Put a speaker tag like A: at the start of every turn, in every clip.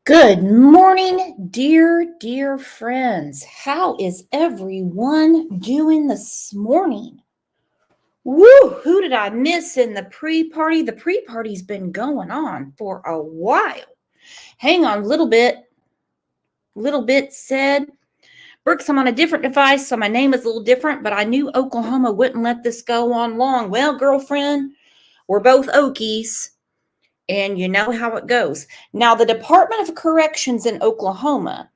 A: Good morning, dear friends. How is everyone doing this morning? Woo, who did I miss in the pre-party? The pre-party's been going on for a while. Hang on a little bit. Said, Brooks, I'm on a different device, so my name is a little different, but I knew Oklahoma wouldn't let this go on long. Well, girlfriend, we're both Okies. And you know how it goes. Now, the Department of Corrections in Oklahoma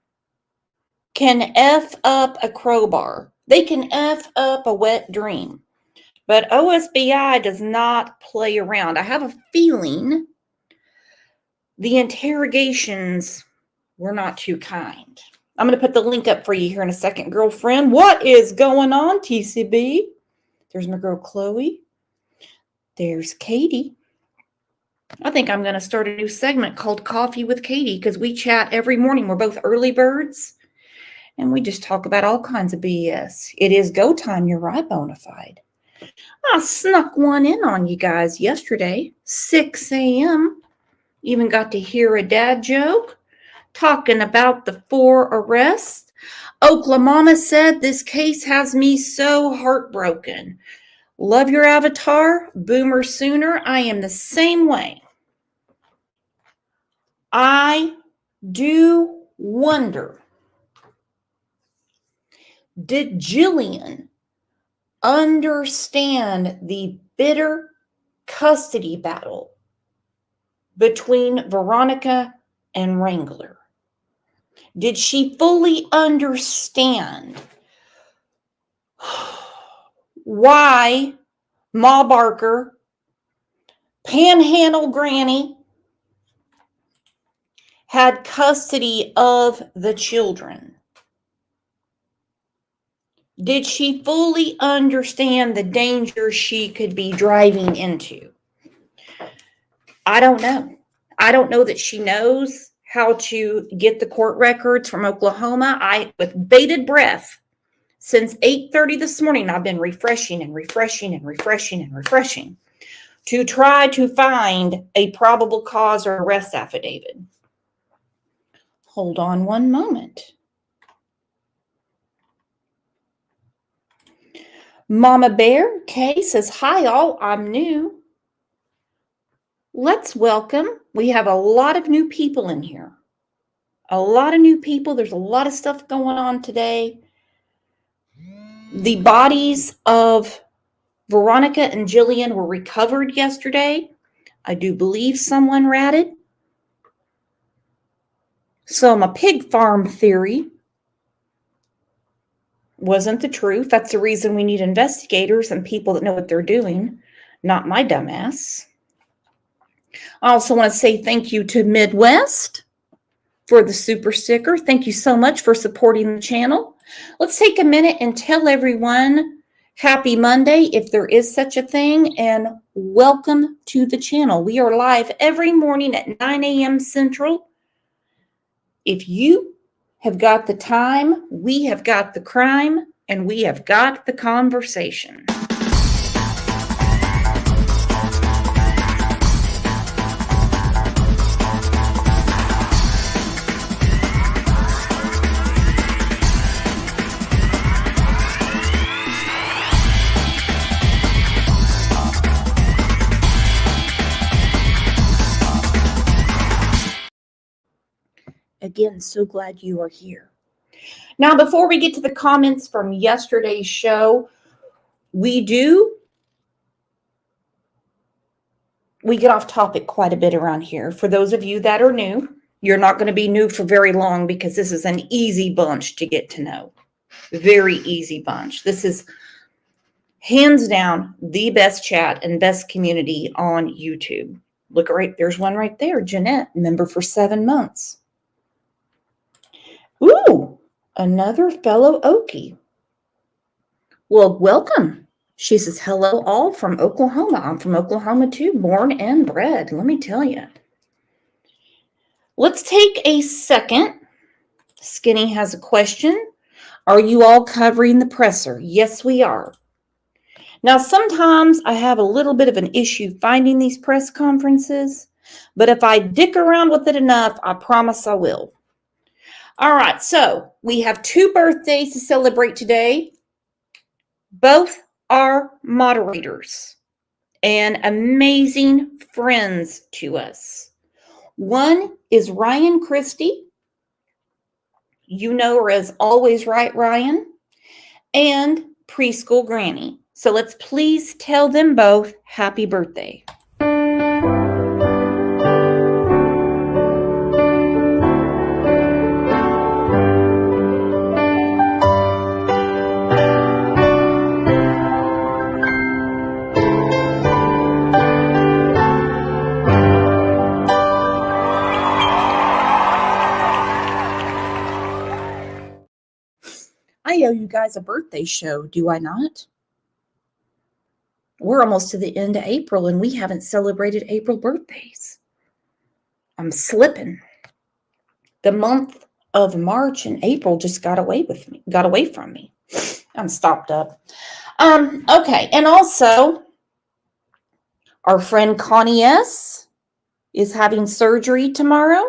A: can F up a crowbar. They can F up a wet dream. But OSBI does not play around. I have a feeling the interrogations were not too kind. I'm going to put the link up for you here in a second, girlfriend. What is going on, TCB? There's my girl, Chloe. There's Katie. I think I'm going to start a new segment called Coffee with Katie because we chat every morning. We're both early birds and we just talk about all kinds of BS. It is go time. You're right, bona fide. I snuck one in on you guys yesterday, 6 a.m. Even got to hear a dad joke talking about the 4 arrests. Oklahoma said this case has me so heartbroken. Love your avatar, Boomer Sooner. I am the same way. I do wonder, did Jillian understand the bitter custody battle between Veronica and Wrangler? Did she fully understand why Ma Barker, Panhandle Granny, had custody of the children? Did she fully understand the danger she could be driving into? I don't know. I don't know that she knows how to get the court records from Oklahoma. With bated breath, since 8:30 this morning, I've been refreshing to try to find a probable cause or arrest affidavit. Hold on one moment. Mama Bear K says, hi all, I'm new. Let's welcome. We have a lot of new people in here. A lot of new people. There's a lot of stuff going on today. The bodies of Veronica and Jillian were recovered yesterday. I do believe someone ratted. So my pig farm theory wasn't the truth. That's the reason we need investigators and people that know what they're doing, not my dumbass. I also want to say thank you to Midwest for the super sticker. Thank you so much for supporting the channel. Let's take a minute and tell everyone happy Monday, if there is such a thing, and welcome to the channel. We are live every morning at 9 a.m. Central. If you have got the time, we have got the crime, and we have got the conversation. Again, so glad you are here. Now, before we get to the comments from yesterday's show, we get off topic quite a bit around here. For those of you that are new, you're not going to be new for very long because this is an easy bunch to get to know. Very easy bunch. This is hands down the best chat and best community on YouTube. Look right, there's one right there. Jeanette, member for 7 months. Ooh, another fellow Okie. Well, welcome. She says, hello all from Oklahoma. I'm from Oklahoma too, born and bred. Let me tell you. Let's take a second. Skinny has a question. Are you all covering the presser? Yes, we are. Now, sometimes I have a little bit of an issue finding these press conferences. But if I dick around with it enough, I promise I will. All right, so we have 2 birthdays to celebrate today. Both are moderators and amazing friends to us. One is Ryan Christie. You know her as Always Right Ryan, and Preschool Granny. So let's please tell them both happy birthday. I owe you guys a birthday show, do I not? We're almost to the end of April and we haven't celebrated April birthdays. I'm slipping. The month of March and April just got away from me. I'm stopped up. Okay, and also our friend Connie S. is having surgery tomorrow.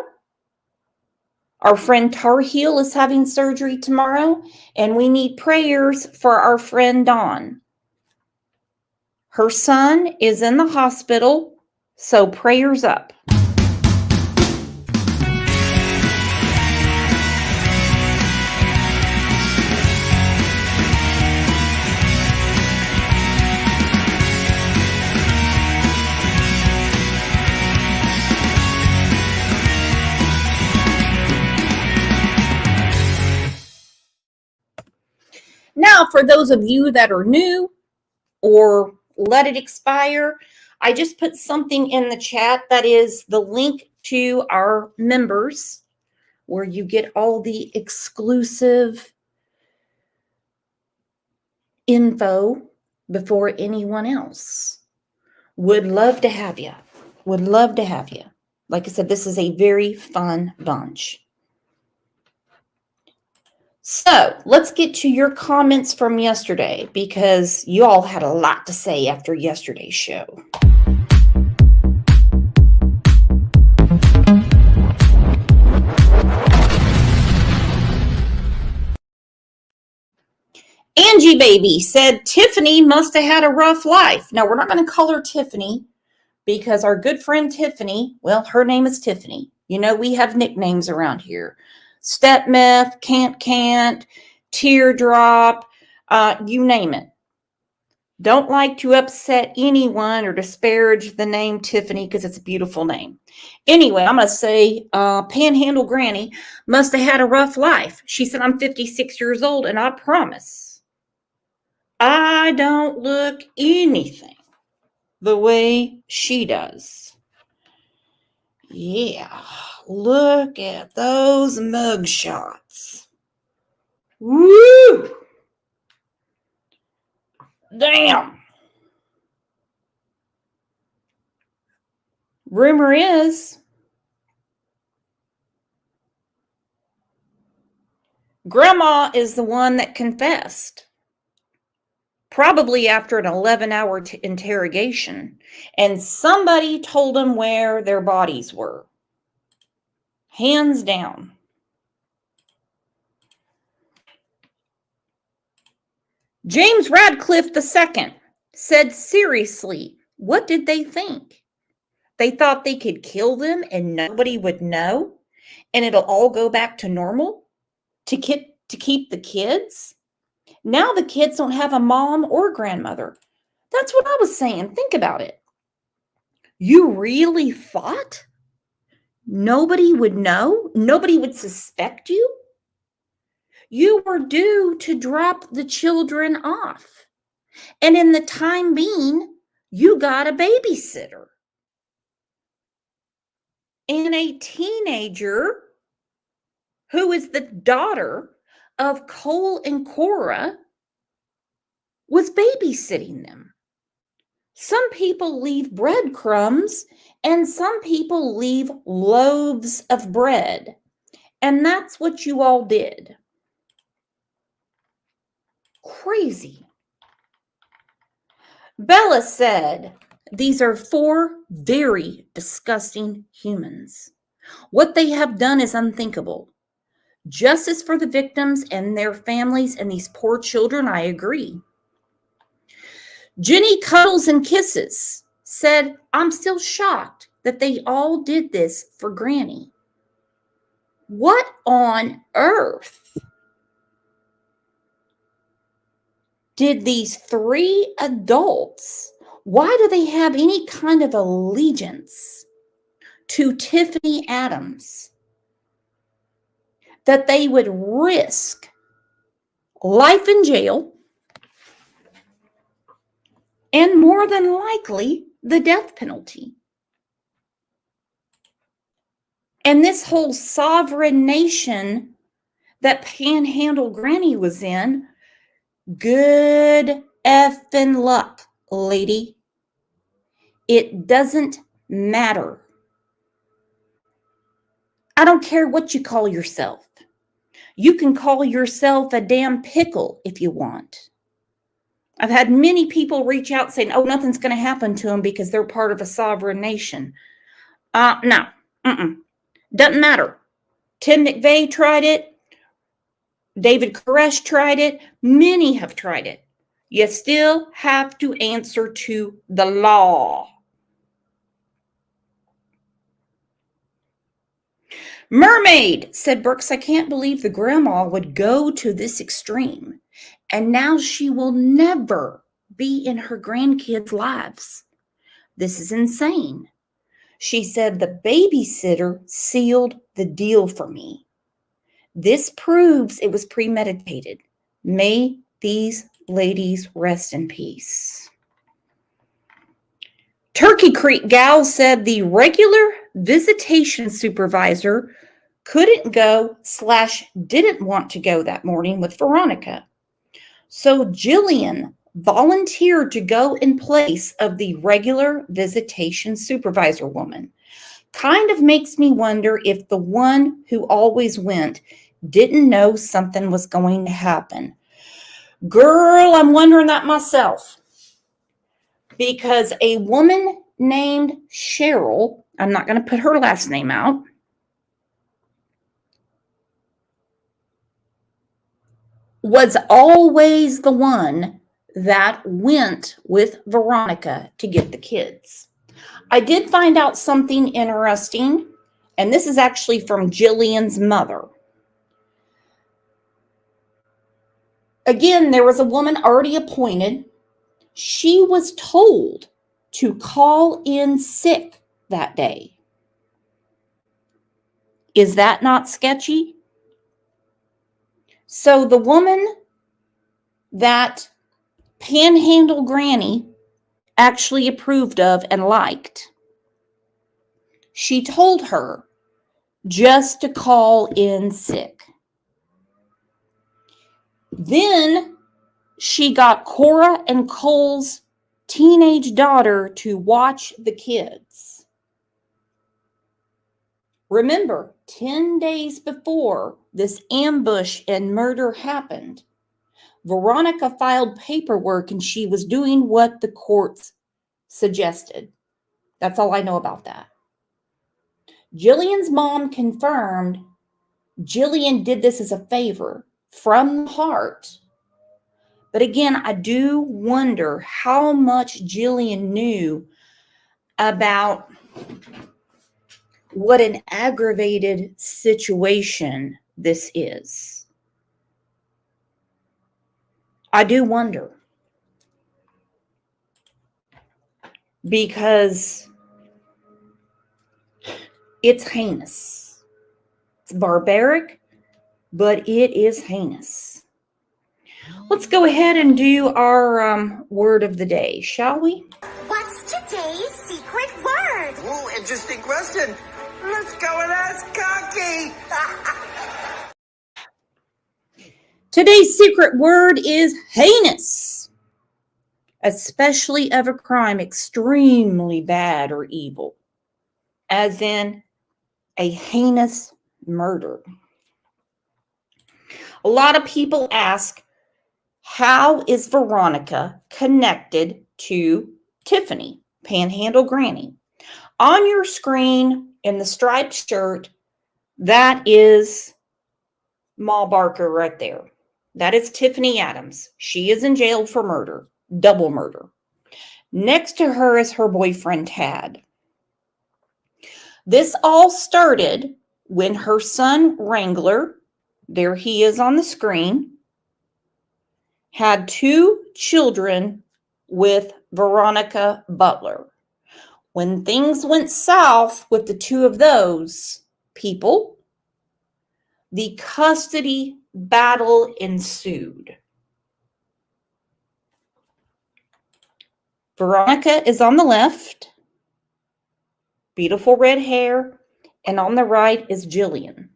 A: Our friend Tar Heel is having surgery tomorrow, and we need prayers for our friend Dawn. Her son is in the hospital, so prayers up. Now, for those of you that are new or let it expire, I just put something in the chat that is the link to our members where you get all the exclusive info before anyone else. Would love to have you. Would love to have you. Like I said, this is a very fun bunch. So let's get to your comments from yesterday because you all had a lot to say after yesterday's show. Angie Baby said Tiffany must have had a rough life. Now, we're not going to call her Tiffany because our good friend Tiffany, well, her name is Tiffany. You know, we have nicknames around here. Step Meth, Can't, Teardrop, you name it. Don't like to upset anyone or disparage the name Tiffany because it's a beautiful name. Anyway, I'm going to say Panhandle Granny must have had a rough life. She said, I'm 56 years old and I promise I don't look anything the way she does. Yeah, look at those mug shots. Woo! Damn. Rumor is Grandma is the one that confessed. Probably after an 11-hour interrogation, and somebody told them where their bodies were. Hands down. James Radcliffe II said, seriously, what did they think? They thought they could kill them and nobody would know, and it'll all go back to normal to keep the kids? Now the kids don't have a mom or grandmother. That's what I was saying. Think about it. You really thought nobody would know? Nobody would suspect you? You were due to drop the children off. And in the time being, you got a babysitter. And a teenager who is the daughter of Cole and Cora was babysitting them. Some people leave breadcrumbs and some people leave loaves of bread. And that's what you all did. Crazy. Bella said, These are four very disgusting humans. What they have done is unthinkable. Justice for the victims and their families and these poor children, I agree. Jenny Cuddles and Kisses said, I'm still shocked that they all did this for Granny. What on earth did these three adults, why do they have any kind of allegiance to Tiffany Adams that they would risk life in jail and more than likely the death penalty? And this whole sovereign nation that Panhandle Granny was in, good effing luck, lady. It doesn't matter. I don't care what you call yourself. You can call yourself a damn pickle if you want. I've had many people reach out saying, oh, nothing's going to happen to them because they're part of a sovereign nation. No. Doesn't matter. Tim McVeigh tried it. David Koresh tried it. Many have tried it. You still have to answer to the law. Mermaid said, Brooks, I can't believe the grandma would go to this extreme. And now she will never be in her grandkids' lives. This is insane. She said, the babysitter sealed the deal for me. This proves it was premeditated. May these ladies rest in peace. Turkey Creek Gal said the regular visitation supervisor couldn't go / didn't want to go that morning with Veronica. So Jillian volunteered to go in place of the regular visitation supervisor woman. Kind of makes me wonder if the one who always went didn't know something was going to happen. Girl, I'm wondering that myself. Because a woman named Cheryl, I'm not going to put her last name out, was always the one that went with Veronica to get the kids. I did find out something interesting, and this is actually from Jillian's mother. Again, there was a woman already appointed. She was told to call in sick that day. Is that not sketchy? So the woman that Panhandle Granny actually approved of and liked, she told her just to call in sick. Then she got Cora and Cole's teenage daughter to watch the kids. Remember, 10 days before this ambush and murder happened, Veronica filed paperwork and she was doing what the courts suggested. That's all I know about that. Jillian's mom confirmed Jillian did this as a favor from the heart. But again, I do wonder how much Jillian knew about what an aggravated situation this is. I do wonder. Because it's heinous. It's barbaric, but it is heinous. Let's go ahead and do our word of the day, shall we?
B: What's today's secret word?
C: Ooh, interesting question. Let's go and ask Cocky.
A: Today's secret word is heinous, especially of a crime extremely bad or evil, as in a heinous murder. A lot of people ask, how is Veronica connected to Tiffany? Panhandle Granny. On your screen in the striped shirt, that is Ma Barker right there. That is Tiffany Adams. She is in jail for murder, double murder. Next to her is her boyfriend, Tad. This all started when her son, Wrangler, there he is on the screen, had 2 children with Veronica Butler. When things went south with the 2 of those people, the custody battle ensued. Veronica is on the left, beautiful red hair, and on the right is Jillian.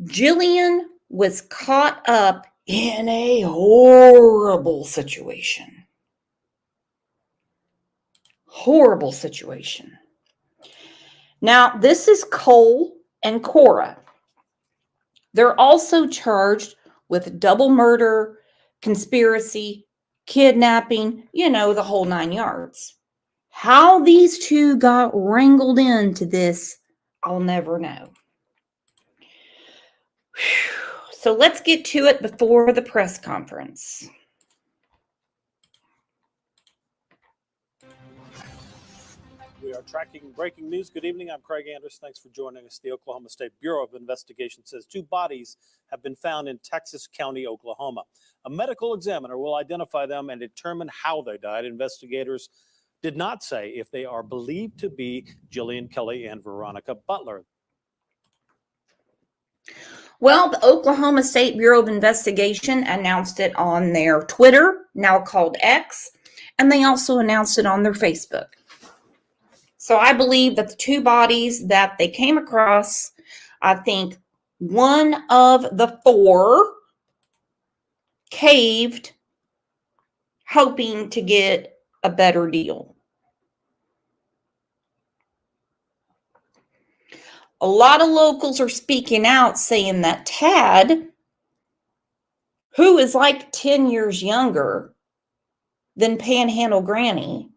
A: Jillian was caught up in a horrible situation. Horrible situation. Now, this is Cole and Cora. They're also charged with double murder, conspiracy, kidnapping, the whole 9 yards. How these 2 got wrangled into this, I'll never know. So let's get to it before the press conference.
D: We are tracking breaking news. Good evening. I'm Craig Anderson. Thanks for joining us. The Oklahoma State Bureau of Investigation says 2 bodies have been found in Texas County, Oklahoma. A medical examiner will identify them and determine how they died. Investigators did not say if they are believed to be Jillian Kelly and Veronica Butler.
A: Well, the Oklahoma State Bureau of Investigation announced it on their Twitter, now called X, and they also announced it on their Facebook. So I believe that the 2 bodies that they came across, I think one of the 4 caved, hoping to get a better deal. A lot of locals are speaking out saying that Tad, who is like 10 years younger than Panhandle Granny,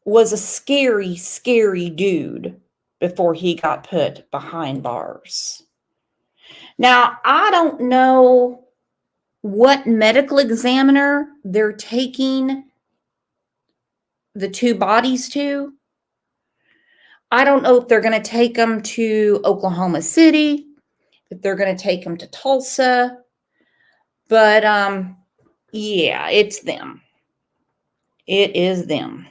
A: was a scary, scary dude before he got put behind bars. Now, I don't know what medical examiner they're taking the 2 bodies to. I don't know if they're going to take them to Oklahoma City, if they're going to take them to Tulsa, but yeah, it's them. It is them.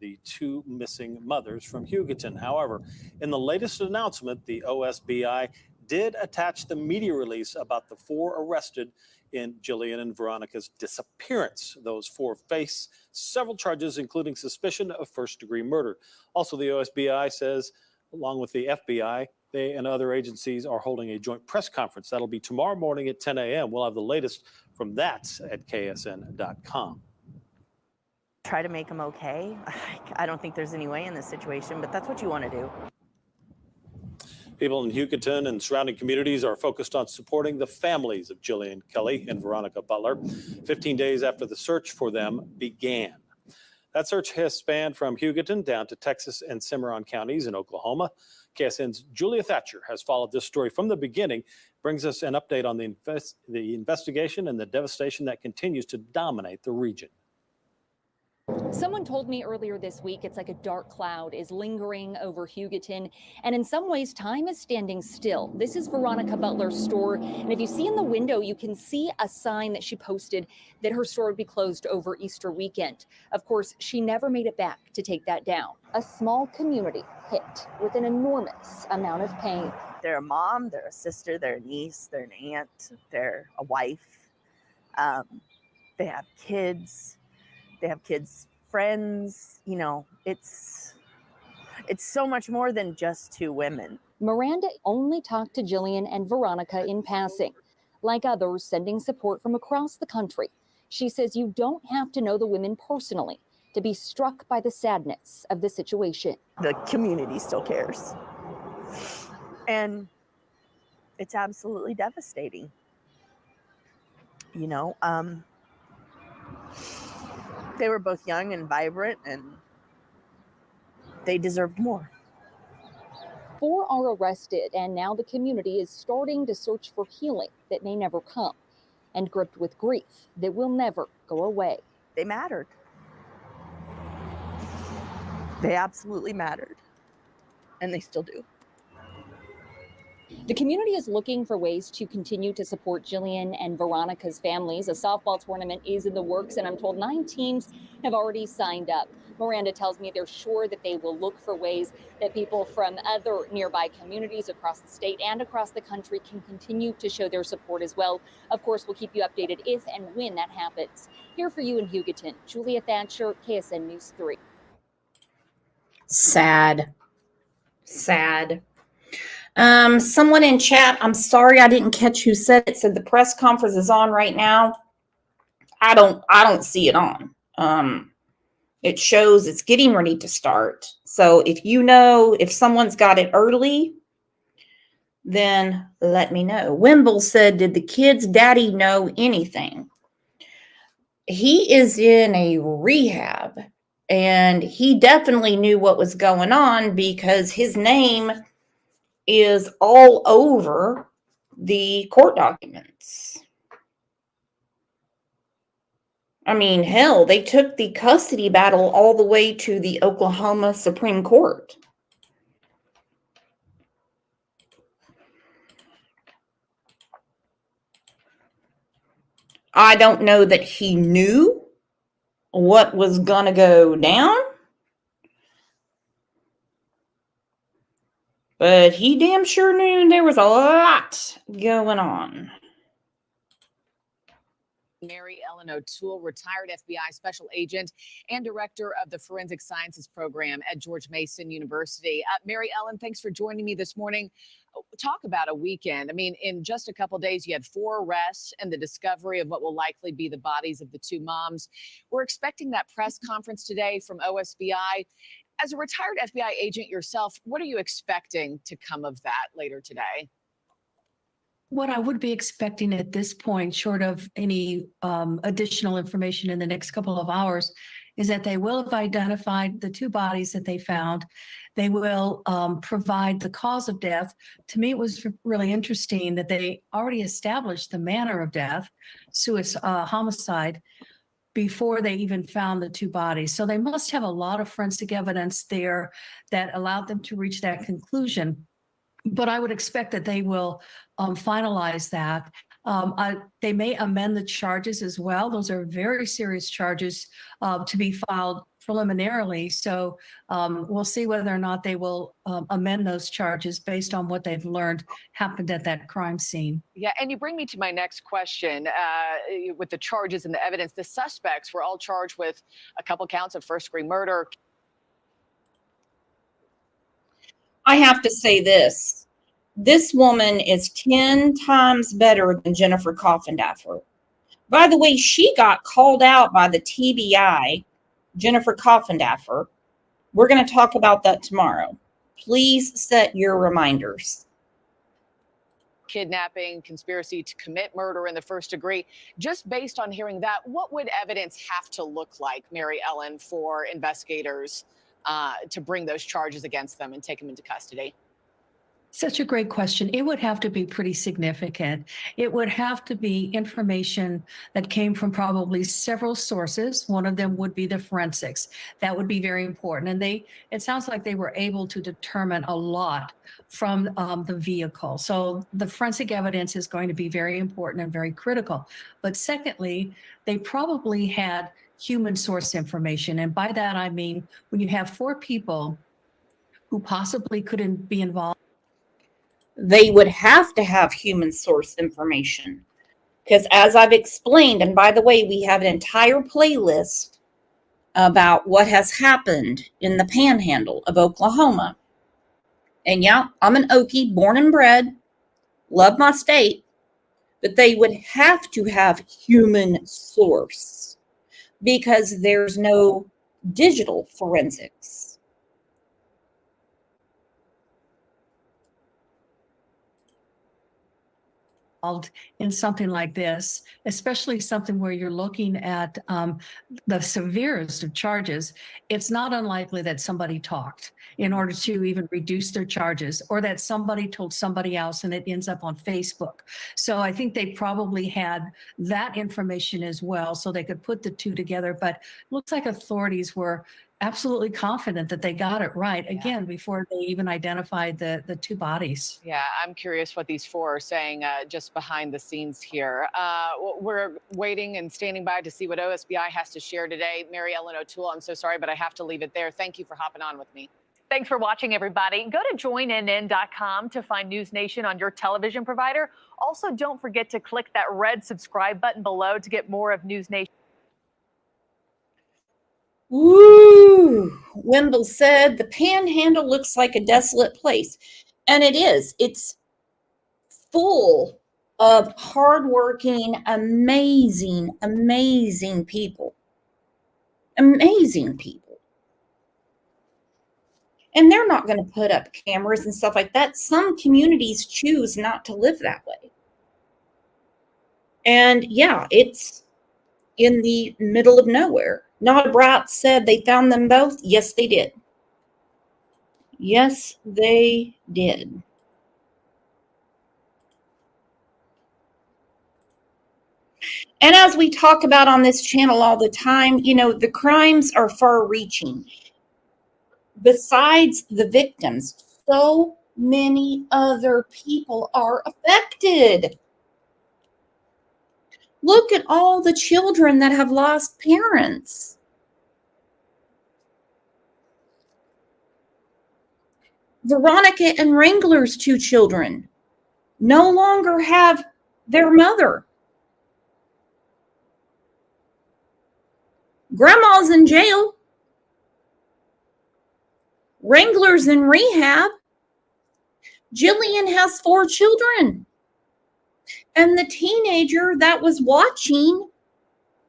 D: The 2 missing mothers from Hugoton. However, in the latest announcement, the OSBI did attach the media release about the 4 arrested in Jillian and Veronica's disappearance. Those 4 face several charges, including suspicion of first-degree murder. Also, the OSBI says, along with the FBI, they and other agencies are holding a joint press conference. That'll be tomorrow morning at 10 a.m. We'll have the latest from that at ksn.com.
E: Try to make them okay. I don't think there's any way in this situation, but that's what you want to do.
D: People in Hugoton and surrounding communities are focused on supporting the families of Jillian Kelly and Veronica Butler 15 days after the search for them began. That search has spanned from Hugoton down to Texas and Cimarron counties in Oklahoma. KSN's Julia Thatcher has followed this story from the beginning, brings us an update on the investigation and the devastation that continues to dominate the region.
F: Someone told me earlier this week it's like a dark cloud is lingering over Hugoton, and in some ways time is standing still. This is Veronica Butler's store, and if you see in the window, you can see a sign that she posted that her store would be closed over Easter weekend. Of course, she never made it back to take that down. A small community hit with an enormous amount of pain.
E: They're a mom, they're a sister, they're a niece, they're an aunt, they're a wife. They have kids. They have kids, friends, it's so much more than just 2 women.
F: Miranda only talked to Jillian and Veronica in passing. Like others sending support from across the country, she says you don't have to know the women personally to be struck by the sadness of the situation.
E: The community still cares. And it's absolutely devastating. They were both young and vibrant, and they deserved more.
F: 4 are arrested, and now the community is starting to search for healing that may never come, and gripped with grief that will never go away.
E: They mattered. They absolutely mattered. And they still do.
F: The community is looking for ways to continue to support Jillian and Veronica's families. A softball tournament is in the works, and I'm told 9 teams have already signed up. Miranda tells me they're sure that they will look for ways that people from other nearby communities across the state and across the country can continue to show their support as well. Of course, we'll keep you updated if and when that happens. Here for you in Hugoton, Julia Thatcher, KSN News 3.
A: Sad. Sad. Someone in chat, I'm sorry I didn't catch who said it, said the press conference is on right now. I don't see it on. It shows it's getting ready to start. So if you know, if someone's got it early, then let me know. Wimble said, did the kid's daddy know anything? He is in a rehab, and he definitely knew what was going on because his name is all over the court documents. I mean, hell, they took the custody battle all the way to the Oklahoma Supreme Court. I don't know that he knew what was gonna go down, but he damn sure knew there was a lot going on.
G: Mary Ellen O'Toole, retired FBI special agent and director of the Forensic Sciences program at George Mason University. Mary Ellen, thanks for joining me this morning. Talk about a weekend. I mean, in just a couple of days, you had 4 arrests and the discovery of what will likely be the bodies of the 2 moms. We're expecting that press conference today from OSBI. As a retired FBI agent yourself, what are you expecting to come of that later today?
H: What I would be expecting at this point, short of any additional information in the next couple of hours, is that they will have identified the 2 bodies that they found. They will provide the cause of death. To me, it was really interesting that they already established the manner of death, homicide, before they even found the 2 bodies. So they must have a lot of forensic evidence there that allowed them to reach that conclusion. But I would expect that they will finalize that. They may amend the charges as well. Those are very serious charges to be filed preliminarily. So we'll see whether or not they will amend those charges based on what they've learned happened at that crime scene.
G: Yeah, and you bring me to my next question with the charges and the evidence. The suspects were all charged with a couple counts of first-degree murder.
A: I have to say this. This woman is 10 times better than Jennifer Coffindaffer. By the way, she got called out by the TBI, Jennifer Coffindaffer. We're going to talk about that tomorrow. Please set your reminders.
G: Kidnapping, conspiracy to commit murder in the first degree. Just based on hearing that, what would evidence have to look like, Mary Ellen, for investigators to bring those charges against them and take them into custody?
H: Such a great question. It would have to be pretty significant. It would have to be information that came from probably several sources. One of them would be the forensics. That would be very important. And it sounds like they were able to determine a lot from the vehicle. So the forensic evidence is going to be very important and very critical. But secondly, they probably had human source information. And by that, I mean, when you have 4 people who possibly couldn't be involved,
A: they would have to have human source information. Because as I've explained, and by the way, we have an entire playlist about what has happened in the panhandle of Oklahoma. And yeah, I'm an Okie, born and bred, love my state, but they would have to have human source because there's no digital forensics.
H: in something like this, especially something where you're looking at the severest of charges, it's not unlikely that somebody talked in order to even reduce their charges, or that somebody told somebody else and it ends up on Facebook. So I think they probably had that information as well, so they could put the two together. But it looks like authorities were absolutely confident that they got it right, again, before they even identified the two bodies.
G: Yeah, I'm curious what these four are saying just behind the scenes here. We're waiting and standing by to see what OSBI has to share today. Mary Ellen O'Toole, I'm so sorry, but I have to leave it there. Thank you for hopping on with me.
I: Thanks for watching, everybody. Go to joinnn.com to find News Nation on your television provider. Also, don't forget to click that red subscribe button below to get more of News Nation.
A: Woo! Wendell said the Panhandle looks like a desolate place. And it is. It's full of hardworking, amazing, amazing people. Amazing people. And they're not going to put up cameras and stuff like that. Some communities choose not to live that way. And yeah, it's in the middle of nowhere. Not Brat said they found them both. Yes, they did. Yes, they did. And as we talk about on this channel all the time, you know, the crimes are far reaching. Besides the victims, so many other people are affected. Look at all the children that have lost parents. Veronica and Wrangler's two children no longer have their mother. Grandma's in jail. Wrangler's in rehab. Jillian has 4 children. And the teenager that was watching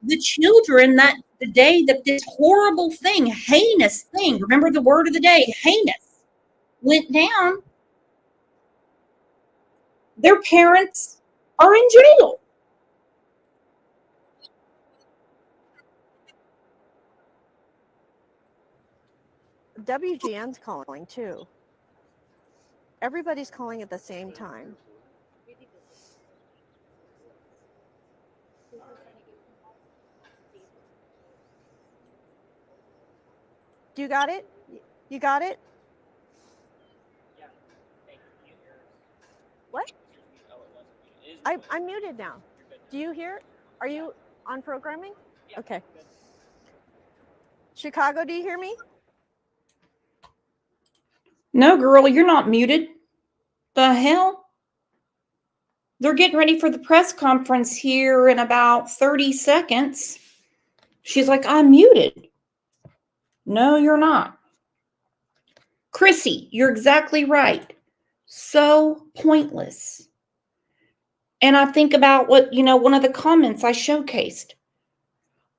A: the children that the day that this horrible thing, heinous thing, remember the word of the day, heinous, went down, their parents are in jail.
J: WGN's calling too. Everybody's calling at the same time. Do you got it? You got it? What? I'm muted now. Do you hear? Are you on programming? Okay. Chicago, do you hear me?
A: No, girl, you're not muted. The hell? They're getting ready for the press conference here in about 30 seconds. She's like, I'm muted. No, you're not. Chrissy, you're exactly right. So pointless. And I think about what, you know, one of the comments I showcased.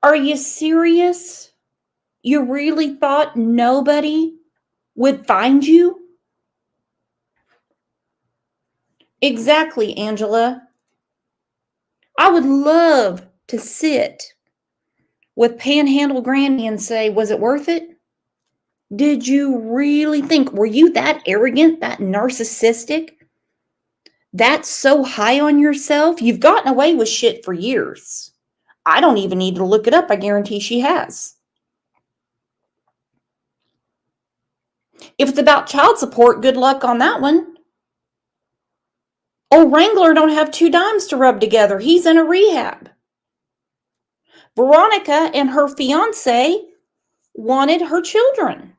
A: Are you serious? You really thought nobody would find you? Exactly, Angela. I would love to sit with Panhandle Granny and say, was it worth it? Did you really think, were you that arrogant, that narcissistic, that so high on yourself? You've gotten away with shit for years. I don't even need to look it up. I guarantee she has. If it's about child support, good luck on that one. Old Wrangler don't have 2 dimes to rub together. He's in a rehab. Veronica and her fiance wanted her children.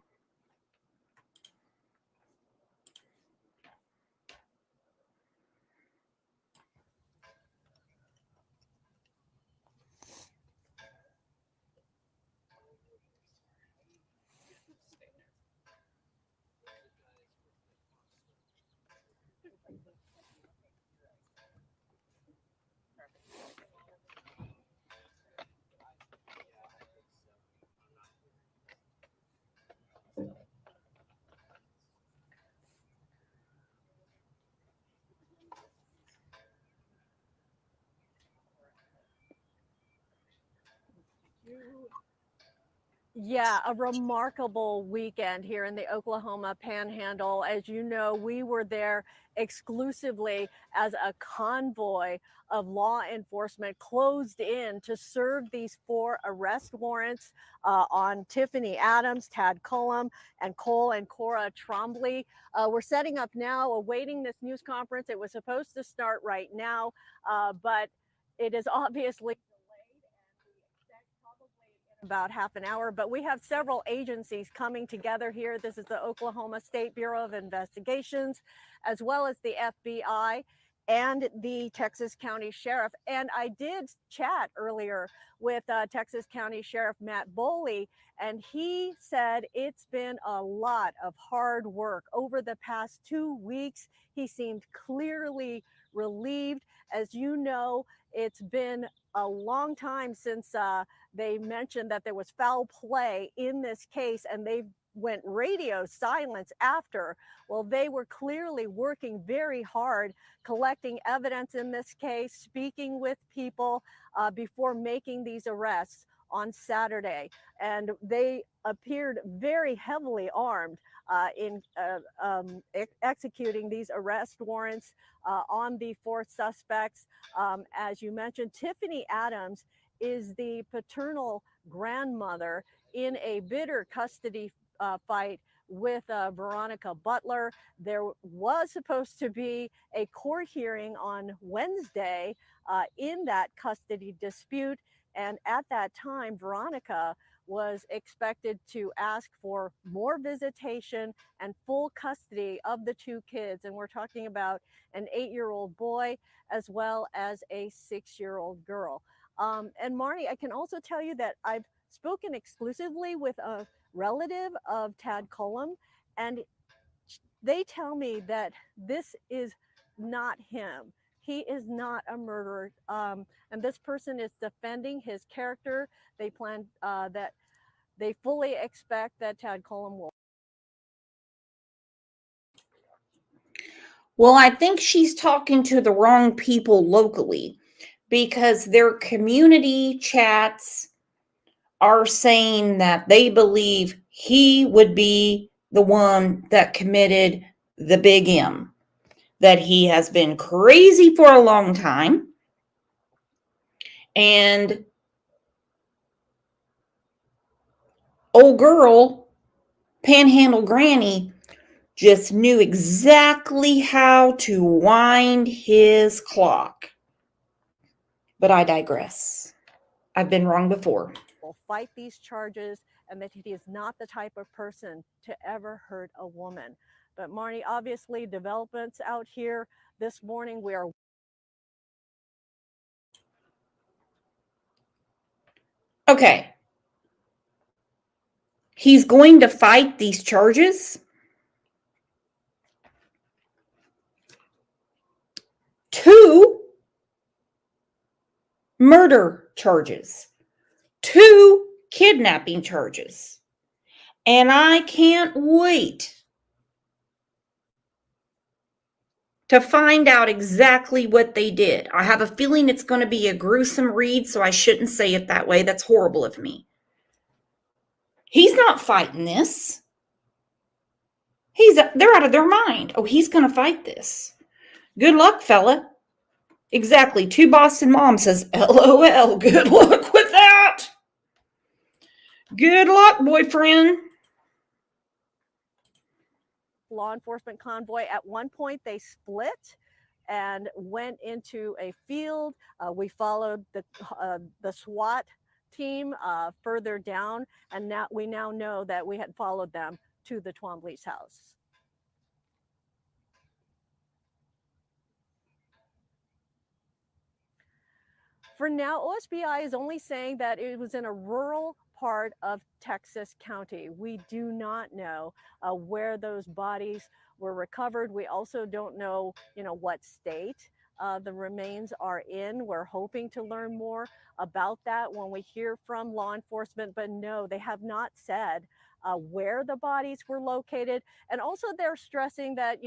J: Yeah, a remarkable weekend here in the Oklahoma Panhandle. As you know, we were there exclusively as a convoy of law enforcement closed in to serve these 4 arrest warrants on Tiffany Adams, Tad Cullum, and Cole and Cora Trombley. We're setting up now, awaiting this news conference. It was supposed to start right now, but it is obviously about half an hour, but we have several agencies coming together here. This is the Oklahoma State Bureau of Investigations, as well as the FBI and the Texas County Sheriff. And I did chat earlier with Texas County Sheriff Matt Boley, and he said it's been a lot of hard work over the past 2 weeks. He seemed clearly relieved. As you know, it's been a long time since they mentioned that there was foul play in this case, and they went radio silence after. Well, they were clearly working very hard, collecting evidence in this case, speaking with people before making these arrests on Saturday. And they appeared very heavily armed in executing these arrest warrants on the 4 suspects. As you mentioned, Tiffany Adams is the paternal grandmother in a bitter custody fight with Veronica Butler. There was supposed to be a court hearing on Wednesday in that custody dispute. And at that time, Veronica was expected to ask for more visitation and full custody of the 2 kids. And we're talking about an 8-year-old boy as well as a 6-year-old girl. And Marnie, I can also tell you that I've spoken exclusively with a relative of Tad Cullum, and they tell me that this is not him. He is not a murderer, and this person is defending his character. They plan that they fully expect that Tad Cullum will.
A: Well, I think she's talking to the wrong people locally, because their community chats are saying that they believe he would be the one that committed the big M, that he has been crazy for a long time. And old girl, Panhandle Granny, just knew exactly how to wind his clock. But I digress. I've been wrong before.
J: Will fight these charges, and that he is not the type of person to ever hurt a woman. But Marnie, obviously developments out here this morning. We are
A: Okay. He's going to fight these charges. 2 murder charges, 2 kidnapping charges. And I can't wait to find out exactly what they did. I have a feeling it's going to be a gruesome read, so I shouldn't say it that way. That's horrible of me. He's not fighting this. They're out of their mind. Oh, he's going to fight this. Good luck, fella. Exactly. 2 Boston moms says, LOL. Good luck with that. Good luck, boyfriend.
J: law enforcement convoy. At one point, they split and went into a field. We followed the SWAT team further down, and now we know that we had followed them to the Twombly's house. For now, OSBI is only saying that it was in a rural part of Texas County. We do not know where those bodies were recovered. We also don't know, what state the remains are in. We're hoping to learn more about that when we hear from law enforcement, but no, they have not said where the bodies were located. And also they're stressing that,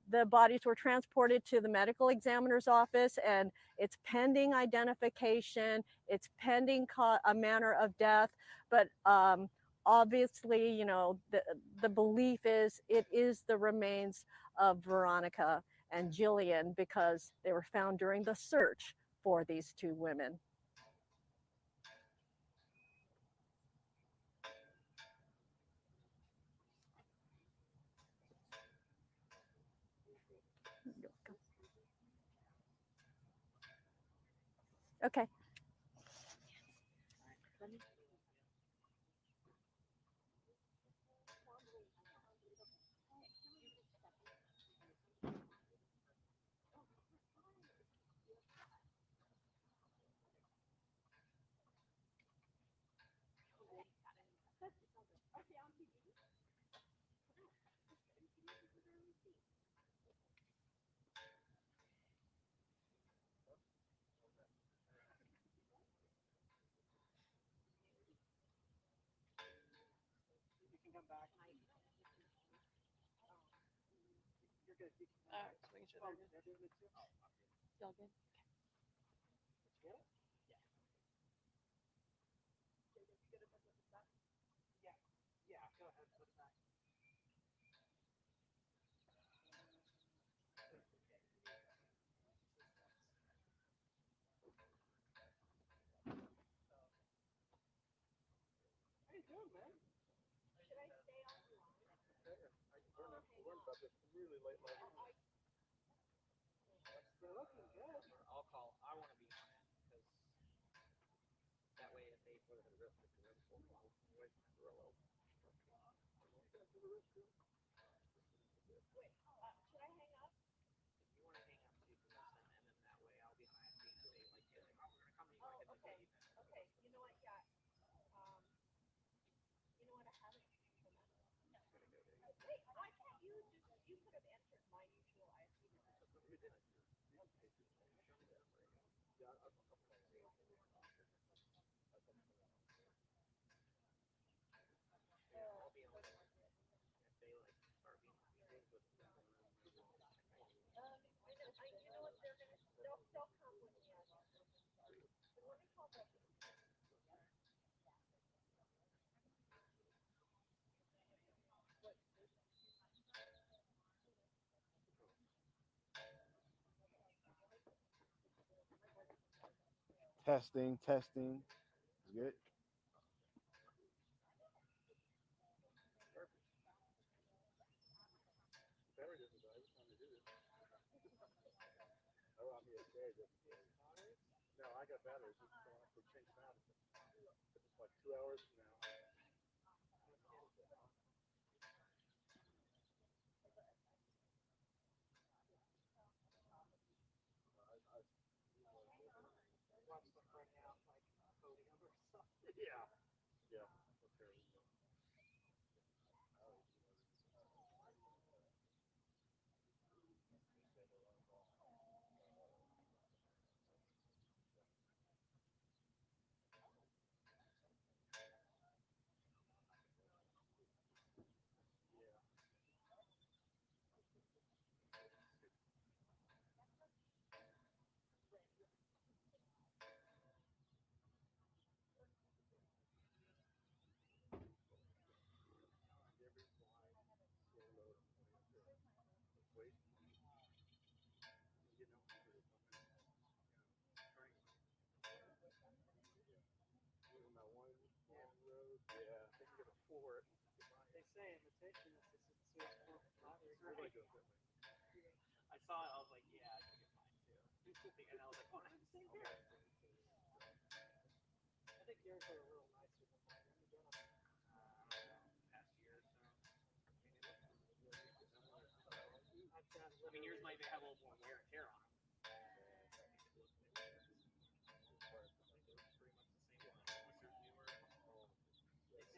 J: The bodies were transported to the medical examiner's office, and it's pending identification. It's pending a manner of death, but obviously, you know, the belief is it is the remains of Veronica and Jillian because they were found during the search for these two women. Okay.
K: Testing, testing. Good. No, I got batteries. Just don't have to change them out. It's like 2 hours from now. Yeah. Yeah. Okay.
C: I saw it. I was like, yeah, I should get mine too. And I was like, oh, nice. I think yours are a little nicer than mine. Past year or so. I mean, yours might have a little more wear and tear on them.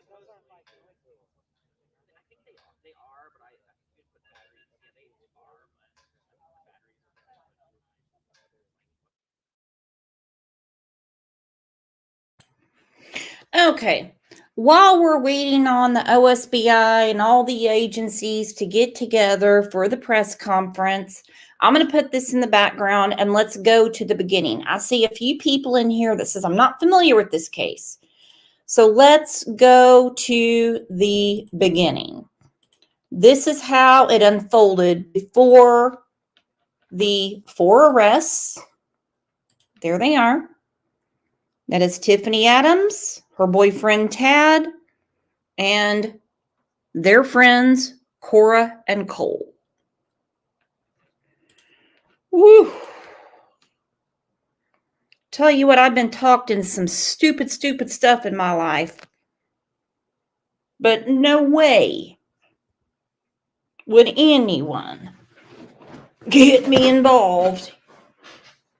C: Those aren't like noisy. I think they are, but I you put batteries. Yeah, they are, but the batteries are
A: Okay, while we're waiting on the OSBI and all the agencies to get together for the press conference, I'm going to put this in the background and let's go to the beginning. I see a few people in here that says I'm not familiar with this case. So let's go to the beginning. This is how it unfolded before the 4 arrests. There they are. That is Tiffany Adams, her boyfriend Tad, and their friends Cora and Cole. Woo. Tell you what, I've been talked in some stupid stuff in my life. But no way would anyone get me involved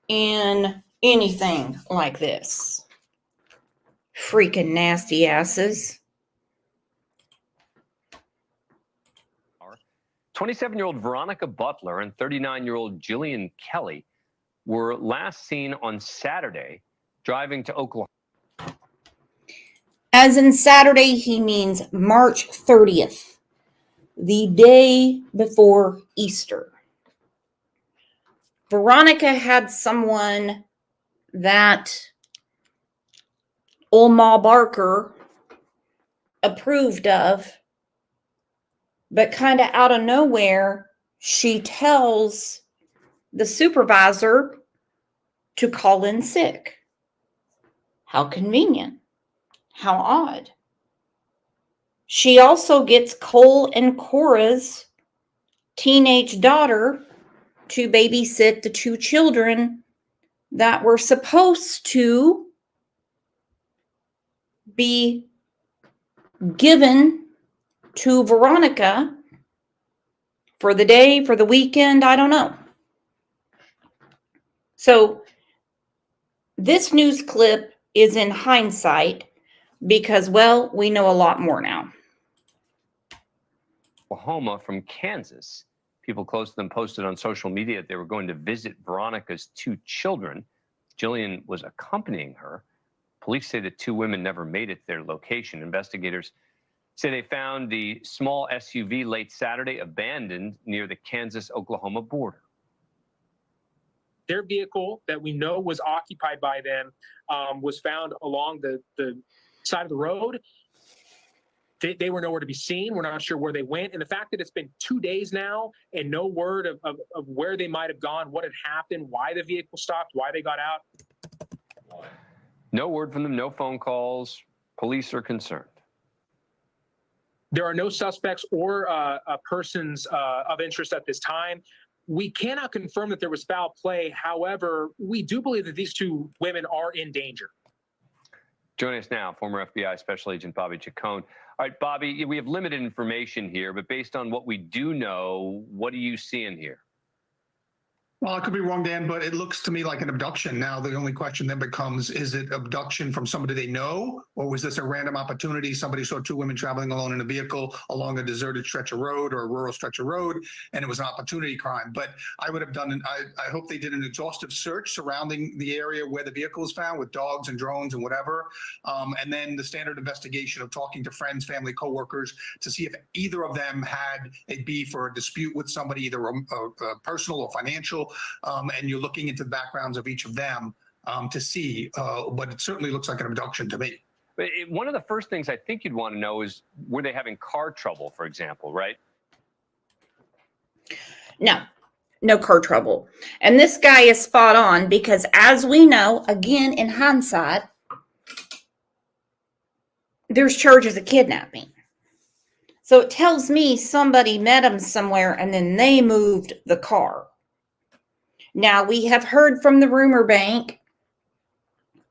A: in anything like this. Freaking nasty asses.
L: 27-year-old Veronica Butler and 39-year-old Jillian Kelly were last seen on Saturday driving to Oklahoma.
A: As in Saturday, he means March 30th, the day before Easter. Veronica had someone that old Ma Barker approved of, but kind of out of nowhere, she tells the supervisor to call in sick. How convenient. How odd. She also gets Cole and Cora's teenage daughter to babysit the 2 children that were supposed to be given to Veronica for the day, for the weekend, I don't know. So this news clip is in hindsight because, well, we know a lot more now.
L: Oklahoma from Kansas. People close to them posted on social media that they were going to visit Veronica's 2 children. Jillian was accompanying her. Police say the 2 women never made it to their location. Investigators say they found the small SUV late Saturday abandoned near the Kansas-Oklahoma border.
M: Their vehicle that we know was occupied by them was found along the side of the road. They were nowhere to be seen. We're not sure where they went. And the fact that it's been 2 days now and no word of where they might have gone, what had happened, why the vehicle stopped, why they got out.
L: No word from them, no phone calls. Police are concerned.
M: There are no suspects or persons of interest at this time. We cannot confirm that there was foul play. However, we do believe that these 2 women are in danger.
L: Joining us now, former FBI Special Agent Bobby Chacon. All right, Bobby, we have limited information here, but based on what we do know, what are you seeing here?
N: Well, I could be wrong, Dan, but it looks to me like an abduction. Now, the only question then becomes, is it abduction from somebody they know, or was this a random opportunity? Somebody saw 2 women traveling alone in a vehicle along a deserted stretch of road or a rural stretch of road, and it was an opportunity crime. But I would have done, I hope they did an exhaustive search surrounding the area where the vehicle was found with dogs and drones and whatever. And then the standard investigation of talking to friends, family, coworkers to see if either of them had a beef or a dispute with somebody, either a personal or financial. And you're looking into the backgrounds of each of them to see, but it certainly looks like an abduction to me.
L: But one of the first things I think you'd want to know is, were they having car trouble, for example, right?
A: No car trouble. And this guy is spot on because, as we know, again, in hindsight, there's charges of kidnapping. So it tells me somebody met him somewhere and then they moved the car. Now, we have heard from the rumor bank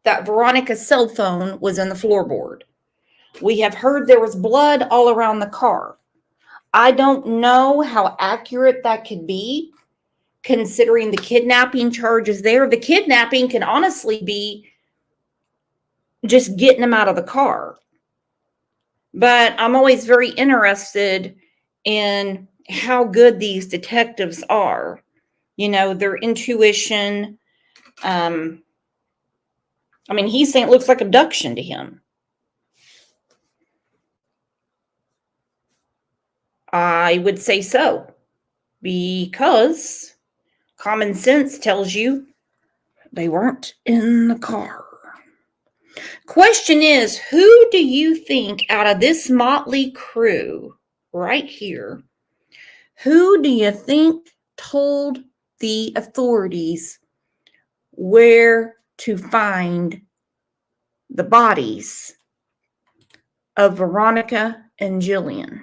A: that Veronica's cell phone was in the floorboard. We have heard there was blood all around the car. I don't know how accurate that could be, considering the kidnapping charges there. The kidnapping can honestly be just getting them out of the car. But I'm always very interested in how good these detectives are. You know, their intuition. I mean, he's saying it looks like abduction to him. I would say so, because common sense tells you they weren't in the car. Question is, who do you think out of this motley crew right here, who do you think told the authorities where to find the bodies of Veronica and Jillian?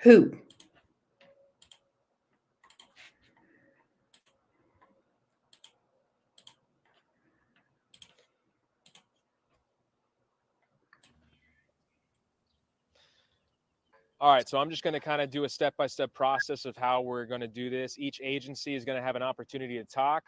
A: Who?
O: All right, so I'm just going to kind of do a step-by-step process of how we're going to do this. Each agency is going to have an opportunity to talk.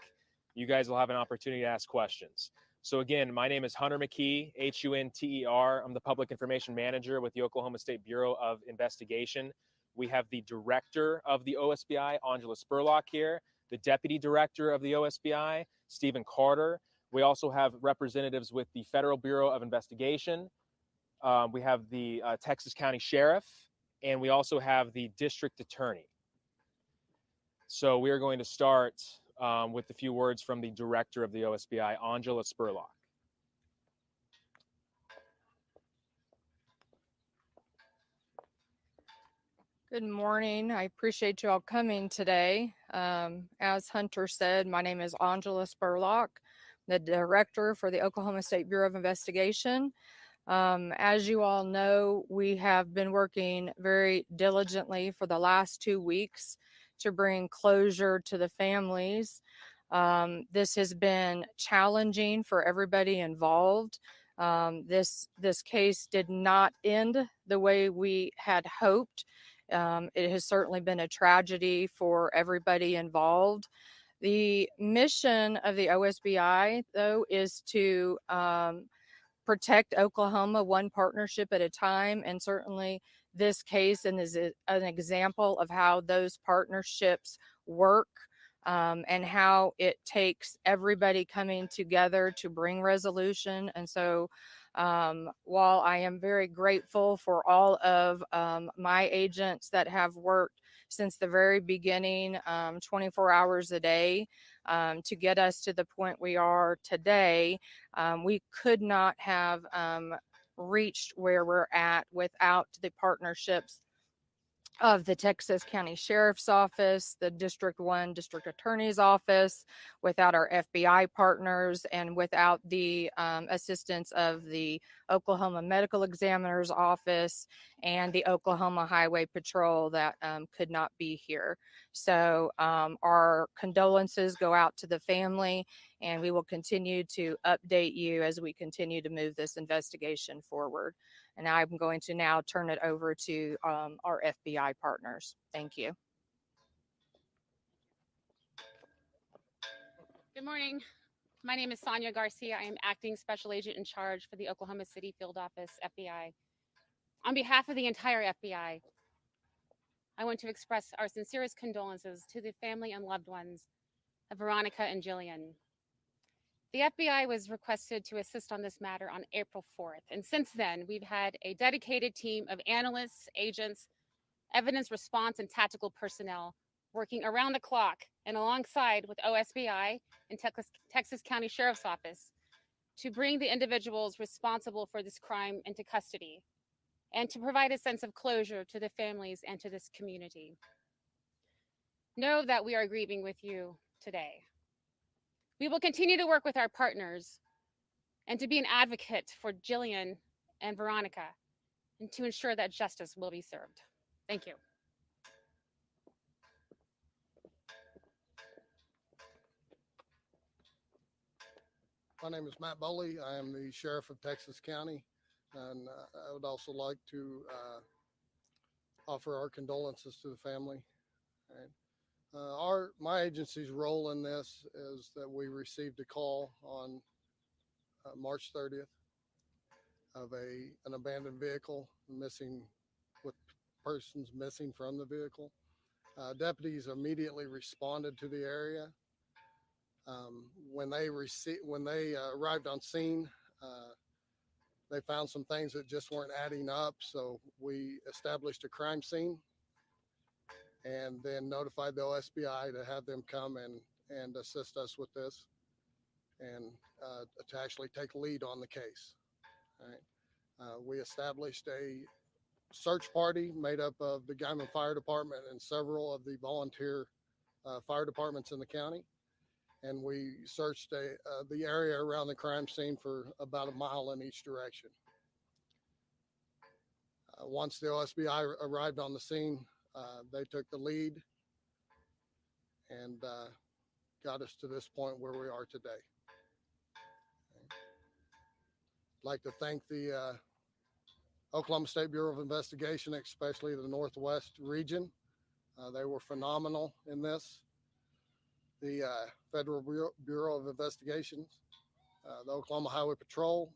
O: You guys will have an opportunity to ask questions. So again, my name is Hunter McKee, Hunter. I'm the Public Information Manager with the Oklahoma State Bureau of Investigation. We have the Director of the OSBI, Angela Spurlock here, the Deputy Director of the OSBI, Stephen Carter. We also have representatives with the Federal Bureau of Investigation. We have the Texas County Sheriff, and we also have the District Attorney. So we are going to start with a few words from the Director of the OSBI, Angela Spurlock.
P: Good morning. I appreciate you all coming today. As Hunter said, my name is Angela Spurlock, the Director for the Oklahoma State Bureau of Investigation. As you all know, we have been working very diligently for the last 2 weeks to bring closure to the families. This has been challenging for everybody involved. This case did not end the way we had hoped. It has certainly been a tragedy for everybody involved. The mission of the OSBI, though, is to protect Oklahoma one partnership at a time, and certainly this case is an example of how those partnerships work, and how it takes everybody coming together to bring resolution. And so while I am very grateful for all of my agents that have worked since the very beginning, 24 hours a day, to get us to the point we are today, we could not have reached where we're at without the partnerships of the Texas County Sheriff's Office, the District 1 District Attorney's Office, without our FBI partners, and without the assistance of the Oklahoma Medical Examiner's Office and the Oklahoma Highway Patrol that could not be here. So our condolences go out to the family, and we will continue to update you as we continue to move this investigation forward. And I'm going to now turn it over to our FBI partners. Thank you.
Q: Good morning. My name is Sonia Garcia. I am Acting Special Agent in Charge for the Oklahoma City Field Office, FBI. On behalf of the entire FBI, I want to express our sincerest condolences to the family and loved ones of Veronica and Jillian. The FBI was requested to assist on this matter on April 4th, and since then, we've had a dedicated team of analysts, agents, evidence response, and tactical personnel working around the clock and alongside with OSBI and Texas County Sheriff's Office to bring the individuals responsible for this crime into custody and to provide a sense of closure to the families and to this community. Know that we are grieving with you today. We will continue to work with our partners and to be an advocate for Jillian and Veronica and to ensure that justice will be served. Thank you.
K: My name is Matt Bowley. I am the Sheriff of Texas County, and I would also like to offer our condolences to the family. My agency's role in this is that we received a call on March 30th of an abandoned vehicle missing, with persons missing from the vehicle. Deputies immediately responded to the area. When they arrived on scene, they found some things that just weren't adding up. So we established a crime scene and then notified the OSBI to have them come and assist us with this and to actually take lead on the case. All right. We established a search party made up of the Guyman Fire Department and several of the volunteer fire departments in the county. And we searched the area around the crime scene for about a mile in each direction. Once the OSBI arrived on the scene, they took the lead and got us to this point where we are today. I'd like to thank the Oklahoma State Bureau of Investigation, especially the Northwest region. They were phenomenal in this. The Federal Bureau of Investigations, the Oklahoma Highway Patrol,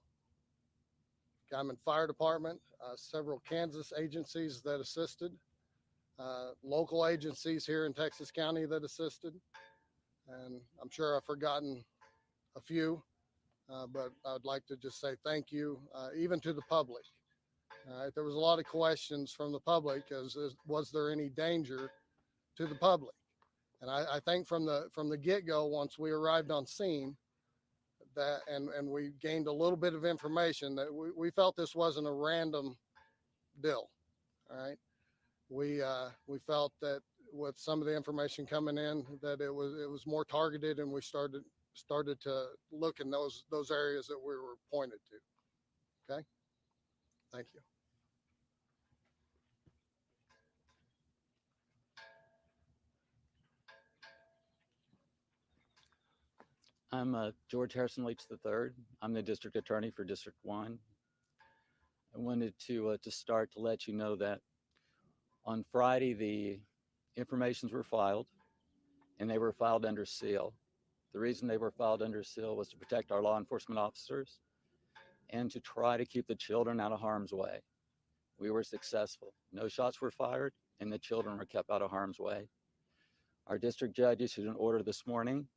K: Guyman Fire Department, several Kansas agencies that assisted, local agencies here in Texas County that assisted, and I'm sure I've forgotten a few, but I'd like to just say thank you, even to the public. There was a lot of questions from the public as was there any danger to the public? And I think from the get-go, once we arrived on scene, that and we gained a little bit of information that we felt this wasn't a random deal. All right, we felt that with some of the information coming in that it was more targeted, and we started to look in those areas that we were pointed to. Okay, thank you.
R: I'm George Harrison Leach III. I'm the district attorney for District 1. I wanted to start to let you know that on Friday, the informations were filed, and they were filed under seal. The reason they were filed under seal was to protect our law enforcement officers and to try to keep the children out of harm's way. We were successful. No shots were fired, and the children were kept out of harm's way. Our district judge issued an order this morning,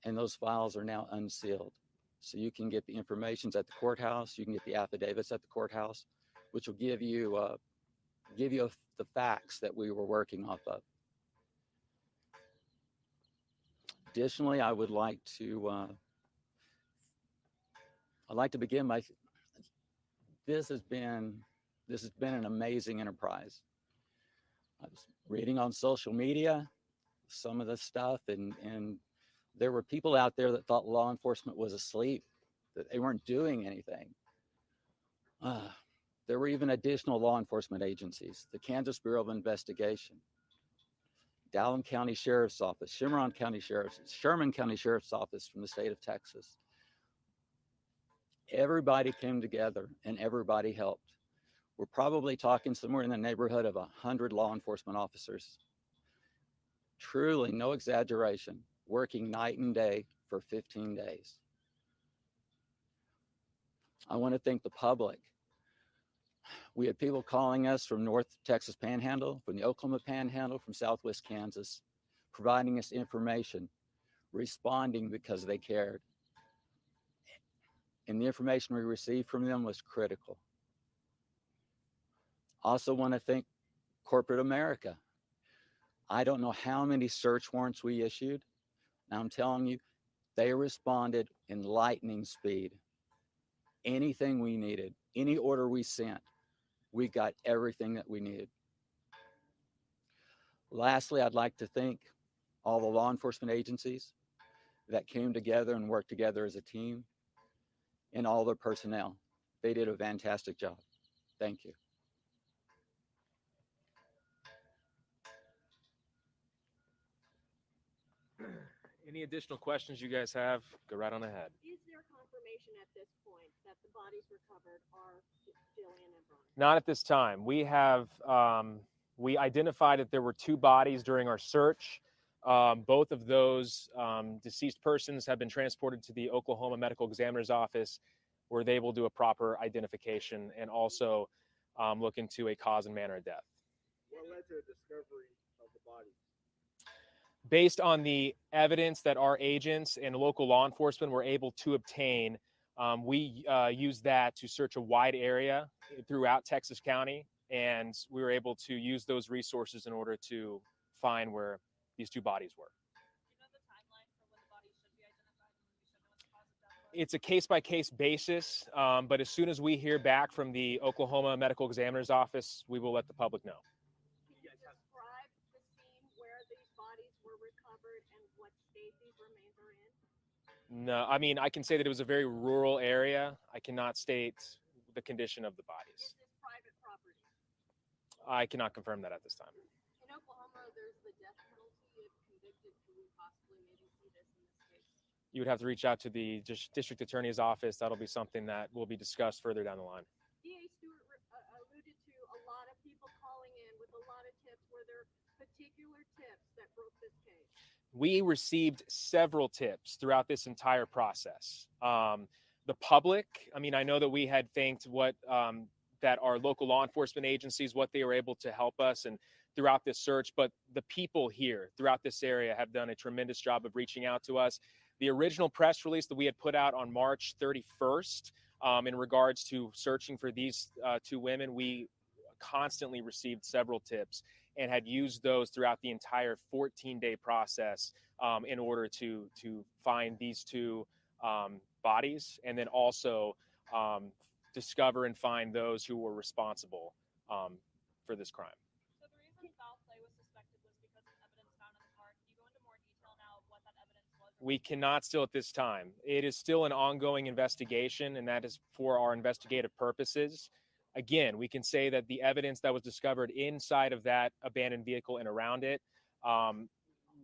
R: and those files are now unsealed. So you can get the informations at the courthouse, you can get the affidavits at the courthouse, which will give you the facts that we were working off of. Additionally, I would like to begin by, this has been an amazing enterprise. I was reading on social media some of the stuff, and there were people out there that thought law enforcement was asleep, that they weren't doing anything. There were even additional law enforcement agencies, the Kansas Bureau of Investigation, Dallam County Sheriff's Office, Sherman County Sheriff's Office from the state of Texas. Everybody came together and everybody helped. We're probably talking somewhere in the neighborhood of 100 law enforcement officers. Truly, no exaggeration, working night and day for 15 days. I want to thank the public. We had people calling us from North Texas Panhandle, from the Oklahoma Panhandle, from Southwest Kansas, providing us information, responding because they cared. And the information we received from them was critical. Also want to thank corporate America. I don't know how many search warrants we issued. Now I'm telling you, they responded in lightning speed. Anything we needed, any order we sent, we got everything that we needed. Lastly, I'd like to thank all the law enforcement agencies that came together and worked together as a team, and all their personnel. They did a fantastic job. Thank you.
O: Any additional questions you guys have, go right on ahead.
J: Is there confirmation at this point that the bodies recovered are Jillian and Veronica?
O: Not at this time. We have we identified that there were 2 bodies during our search. Both of those deceased persons have been transported to the Oklahoma Medical Examiner's Office, where they will do a proper identification and also look into a cause and manner of death.
C: What led to the discovery of the bodies?
O: Based on the evidence that our agents and local law enforcement were able to obtain We used that to search a wide area throughout Texas County, and we were able to use those resources in order to find where these two bodies were. It's a case-by-case basis, but as soon as we hear back from the Oklahoma Medical Examiner's Office, we will let the public know.
J: Can you describe the scene where these bodies were recovered and what state these remains are in?
O: No, I mean, I can say that it was a very rural area. I cannot state the condition of the bodies.
J: Is this private property?
O: I cannot confirm that at this time.
J: In Oklahoma, there's the death penalty. If convicted, could we possibly maybe see this in this case?
O: You would have to reach out to the district attorney's office. That'll be something that will be discussed further down the line.
J: DA Stewart alluded to a lot of people calling in with a lot of tips. Were there particular tips that broke this case?
O: We received several tips throughout this entire process. The public, I mean, I know that we had thanked that our local law enforcement agencies, what they were able to help us and throughout this search, but the people here throughout this area have done a tremendous job of reaching out to us. The original press release that we had put out on March 31st in regards to searching for these two women, we constantly received several tips and had used those throughout the entire 14-day process in order to find these two bodies, and then also discover and find those who were responsible for this crime.
I: So the reason foul play was suspected was because of evidence found in the car. Can you go into more detail now of what that evidence was?
O: We cannot still at this time. It is still an ongoing investigation, and that is for our investigative purposes. Again, we can say that the evidence that was discovered inside of that abandoned vehicle and around it,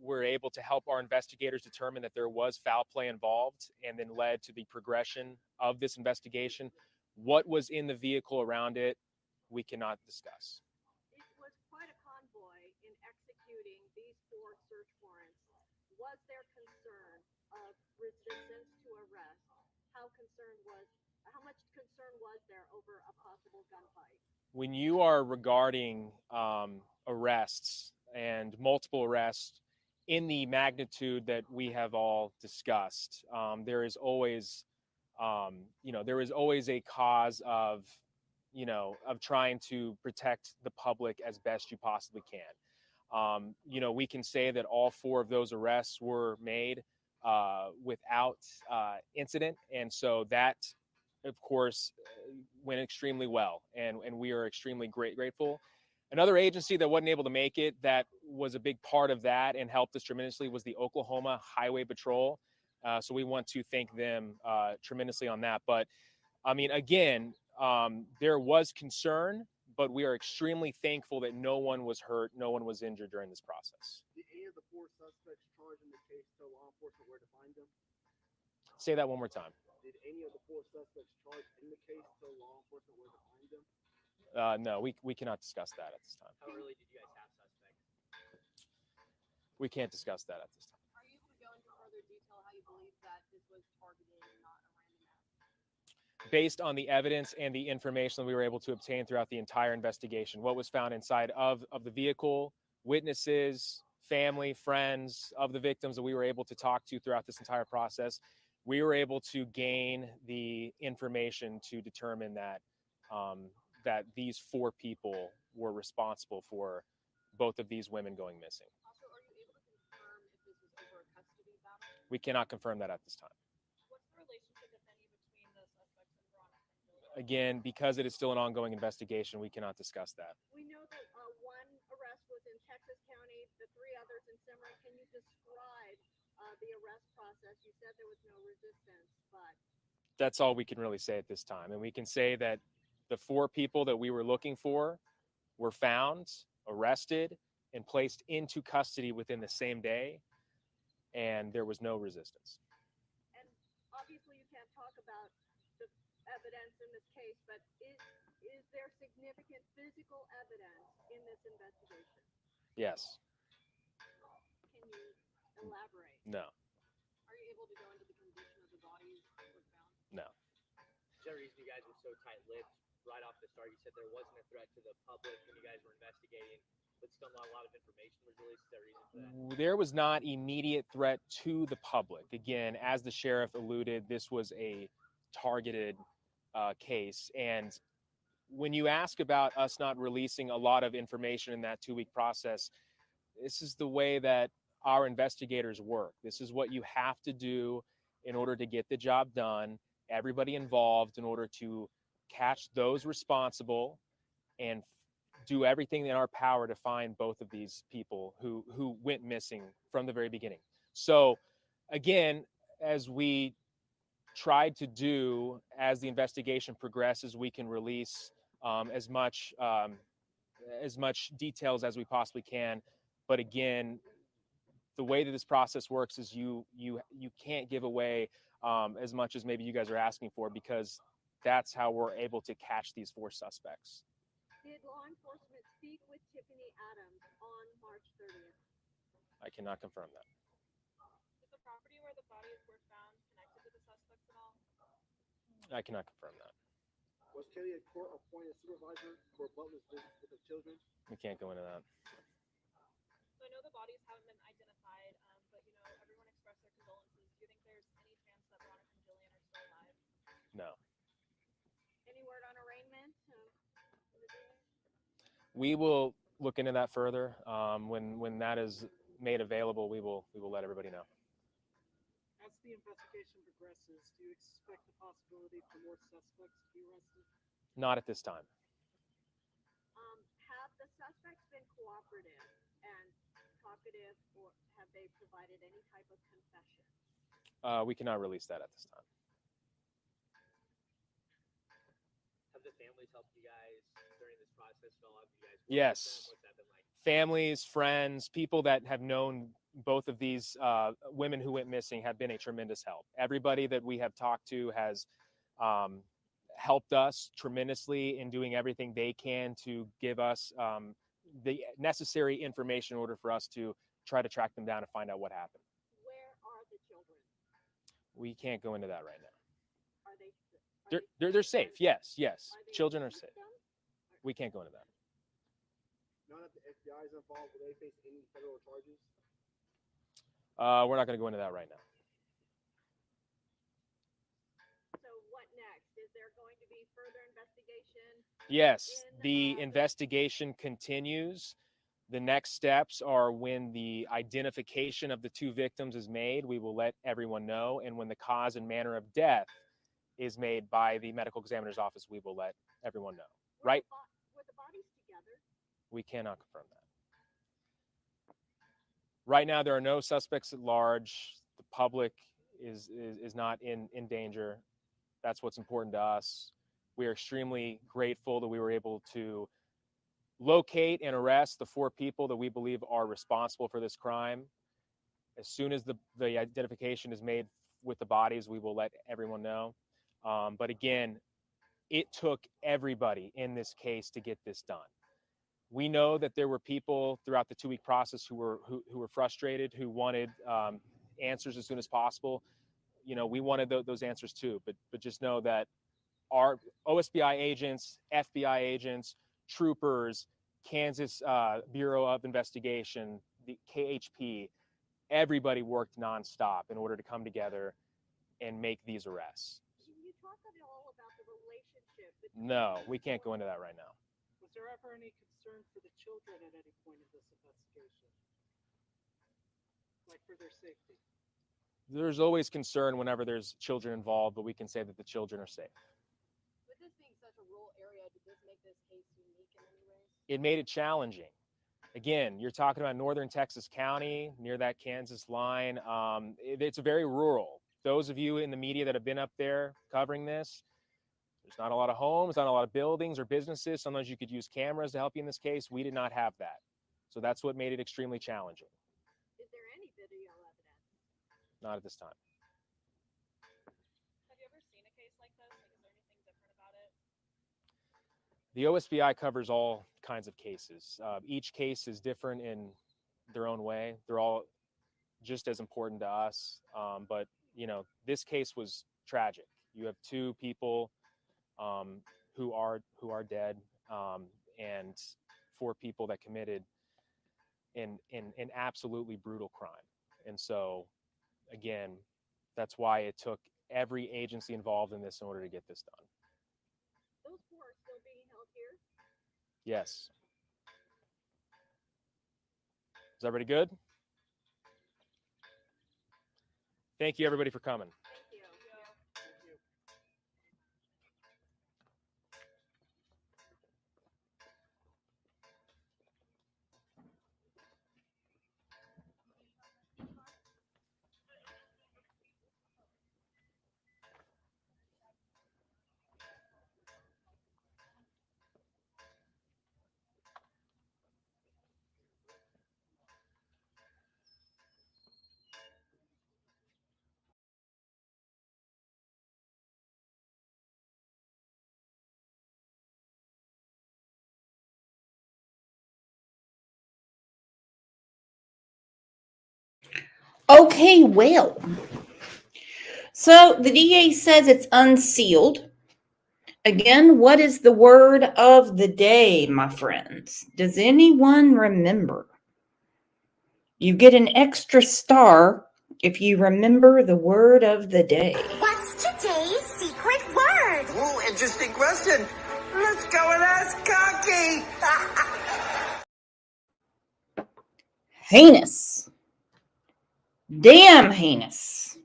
O: we're able to help our investigators determine that there was foul play involved, and then led to the progression of this investigation. What was in the vehicle around it, we cannot discuss.
J: It was quite a convoy in executing these 4 search warrants. Was there concern of resistance to arrest? How much concern was there over a possible gunfight?
O: When you are regarding arrests and multiple arrests in the magnitude that we have all discussed, there is always, there is always a cause of trying to protect the public as best you possibly can. We can say that all 4 of those arrests were made without incident, and so that, of course, went extremely well, and we are extremely grateful. Another agency that wasn't able to make it, that was a big part of that and helped us tremendously, was the Oklahoma Highway Patrol. So we want to thank them tremendously on that. But I mean, again, there was concern, but we are extremely thankful that no one was hurt, no one was injured during this process.
C: Did any of the 4 suspects charged in the case tell law enforcement where to find them?
O: Say that one more time.
C: Did any of the 4 suspects charged in the case tell law enforcement where to find them?
O: No, we cannot discuss that at this time.
C: How early did you guys have suspects?
O: We can't discuss that at this time.
J: Are you able to go into further detail how you believe that this was targeted and not a random act?
O: Based on the evidence and the information that we were able to obtain throughout the entire investigation, what was found inside of the vehicle, witnesses, family, friends of the victims that we were able to talk to throughout this entire process, we were able to gain the information to determine that that these 4 people were responsible for both of these women going missing.
J: Also, are you able to confirm if this was over a custody battle?
O: We cannot confirm that at this time.
I: What's the relationship, if any, between the suspects and Veronica?
O: Again, because it is still an ongoing investigation, we cannot discuss that.
J: We know that 1 arrest was in Texas County, the 3 others in Cimarron. Can you describe the arrest process? You said there was no resistance, but
O: That's all we can really say at this time. And we can say that the 4 people that we were looking for were found, arrested, and placed into custody within the same day, and there was no resistance.
J: and obviously you can't talk about the evidence in this case, but is there significant physical evidence in this investigation?
O: Yes.
J: Can you elaborate?
O: No.
J: Are you able to go into the condition of the bodies that were found?
O: No.
C: Is there a reason you guys were so tight-lipped right off the start? You said there wasn't a threat to the public when you guys were investigating, but still not a lot of information was released. Is there a reason for that?
O: There was not immediate threat to the public. Again, as the sheriff alluded, this was a targeted case. And when you ask about us not releasing a lot of information in that 2-week process, this is the way that our investigators work. This is what you have to do in order to get the job done, everybody involved, in order to catch those responsible and do everything in our power to find both of these people who went missing from the very beginning. So again, as we tried to do, as the investigation progresses, we can release as much details as we possibly can. But again, the way that this process works is you can't give away as much as maybe you guys are asking for, because that's how we're able to catch these 4 suspects.
J: Did law enforcement speak with Tiffany Adams on March 30th?
O: I cannot confirm that.
I: Is the property where the bodies were found connected to the suspects at all?
O: I cannot confirm that.
C: Was Kelly a court-appointed supervisor for Butler's visits with the children?
O: We can't go into that.
I: So I know the bodies haven't been identified, but you know, everyone expressed their condolences. Do you think there's any chance that Veronica and Jillian are still alive?
O: No.
J: Any word on arraignment?
O: We will look into that further. When that is made available, we will let everybody know.
C: As the investigation progresses, do you expect the possibility for more suspects to be arrested?
O: Not at this time.
J: Have the suspects been cooperative and talkative, or have they provided any type of confession?
O: We cannot release that at this time.
C: Have the families helped you guys during this process at all? Have you guys worked with
O: Yes.
C: them? What's that been like?
O: Families, friends, people that have known both of these women who went missing have been a tremendous help. Everybody that we have talked to has helped us tremendously in doing everything they can to give us the necessary information in order for us to try to track them down and find out what happened.
J: Where are the children?
O: We can't go into that right now.
J: Are
O: They're safe. Yes. Children are safe. We can't go into that.
C: Now that the FBI is involved, will they face any federal charges?
O: We're not going to go into that right now.
J: So what next? Is there going to be further investigation?
O: Yes, the investigation continues. The next steps are when the identification of the 2 victims is made, we will let everyone know. And when the cause and manner of death is made by the medical examiner's office, we will let everyone know. Right?
J: Were the bodies together?
O: We cannot confirm that. Right now, there are no suspects at large. The public is not in danger. That's what's important to us. We are extremely grateful that we were able to locate and arrest the 4 people that we believe are responsible for this crime. As soon as the identification is made with the bodies, we will let everyone know. But again, it took everybody in this case to get this done. We know that there were people throughout the 2-week process who were frustrated, who wanted answers as soon as possible. You know, we wanted those answers too. But just know that our OSBI agents, FBI agents, troopers, Kansas Bureau of Investigation, the KHP, everybody worked nonstop in order to come together and make these arrests.
J: Can you talk at all about the relationship between
O: No, we can't go into that right now.
C: Was there ever any concern for the children at any point in this investigation? Like for their safety?
O: There's always concern whenever there's children involved, but we can say that the children are safe.
I: With this being such a rural area, did this make this case unique in any ways?
O: It made it challenging. Again, you're talking about northern Texas County, near that Kansas line. It's very rural. Those of you in the media that have been up there covering this, there's not a lot of homes, not a lot of buildings or businesses. Sometimes you could use cameras to help you in this case. We did not have that. So that's what made it extremely challenging.
J: Is there any video evidence?
O: Not at this time.
I: Have you ever seen a case like this? Like, is there anything different about it?
O: The OSBI covers all kinds of cases. Each case is different in their own way. They're all just as important to us. But, you know, this case was tragic. You have 2 people who are dead, and 4 people that committed an absolutely brutal crime. And so, again, that's why it took every agency involved in this in order to get this done.
J: Those four are still being held here.
O: Yes. Is everybody good? Thank you, everybody, for coming.
A: Okay, well. So the DA says it's unsealed. Again, what is the word of the day, my friends? Does anyone remember? You get an extra star if you remember the word of the day.
B: What's today's secret word?
S: Ooh, interesting question. Let's go and ask Cocky.
A: Heinous. Damn heinous.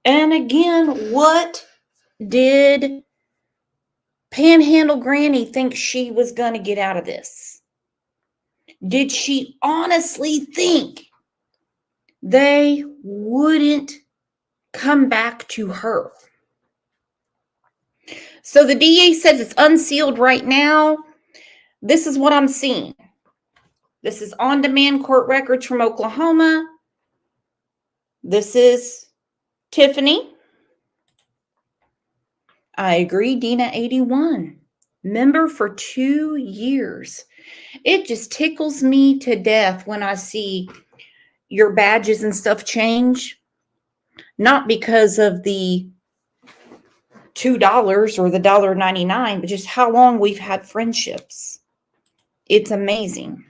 A: And again, what did Panhandle Granny think she was going to get out of this? Did she honestly think they wouldn't come back to her? So the DA says it's unsealed right now. This is what I'm seeing. This is on-demand court records from Oklahoma. This is Tiffany. I agree, Dina 81. Member for 2 years. It just tickles me to death when I see your badges and stuff change. Not because of the $2 or the $1.99, but just how long we've had friendships. It's amazing.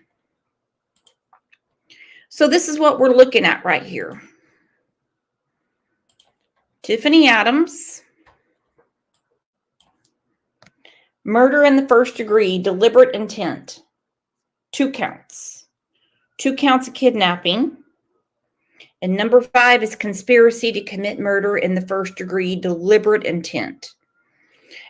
A: So this is what we're looking at right here. Tiffany Adams. Murder in the first degree, deliberate intent. 2 counts. 2 counts of kidnapping. And number 5 is conspiracy to commit murder in the first degree, deliberate intent.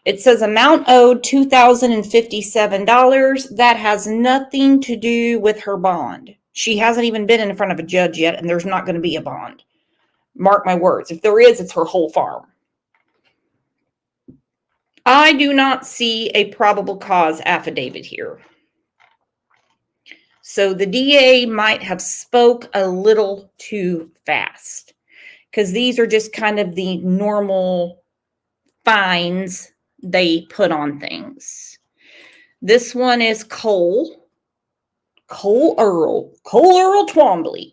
A: It says amount owed $2,057. That has nothing to do with her bond. She hasn't even been in front of a judge yet, and there's not going to be a bond. Mark my words. If there is, it's her whole farm. I do not see a probable cause affidavit here. So the DA might have spoke a little too fast, because these are just kind of the normal fines they put on things. This one is Cole Earl Twombly.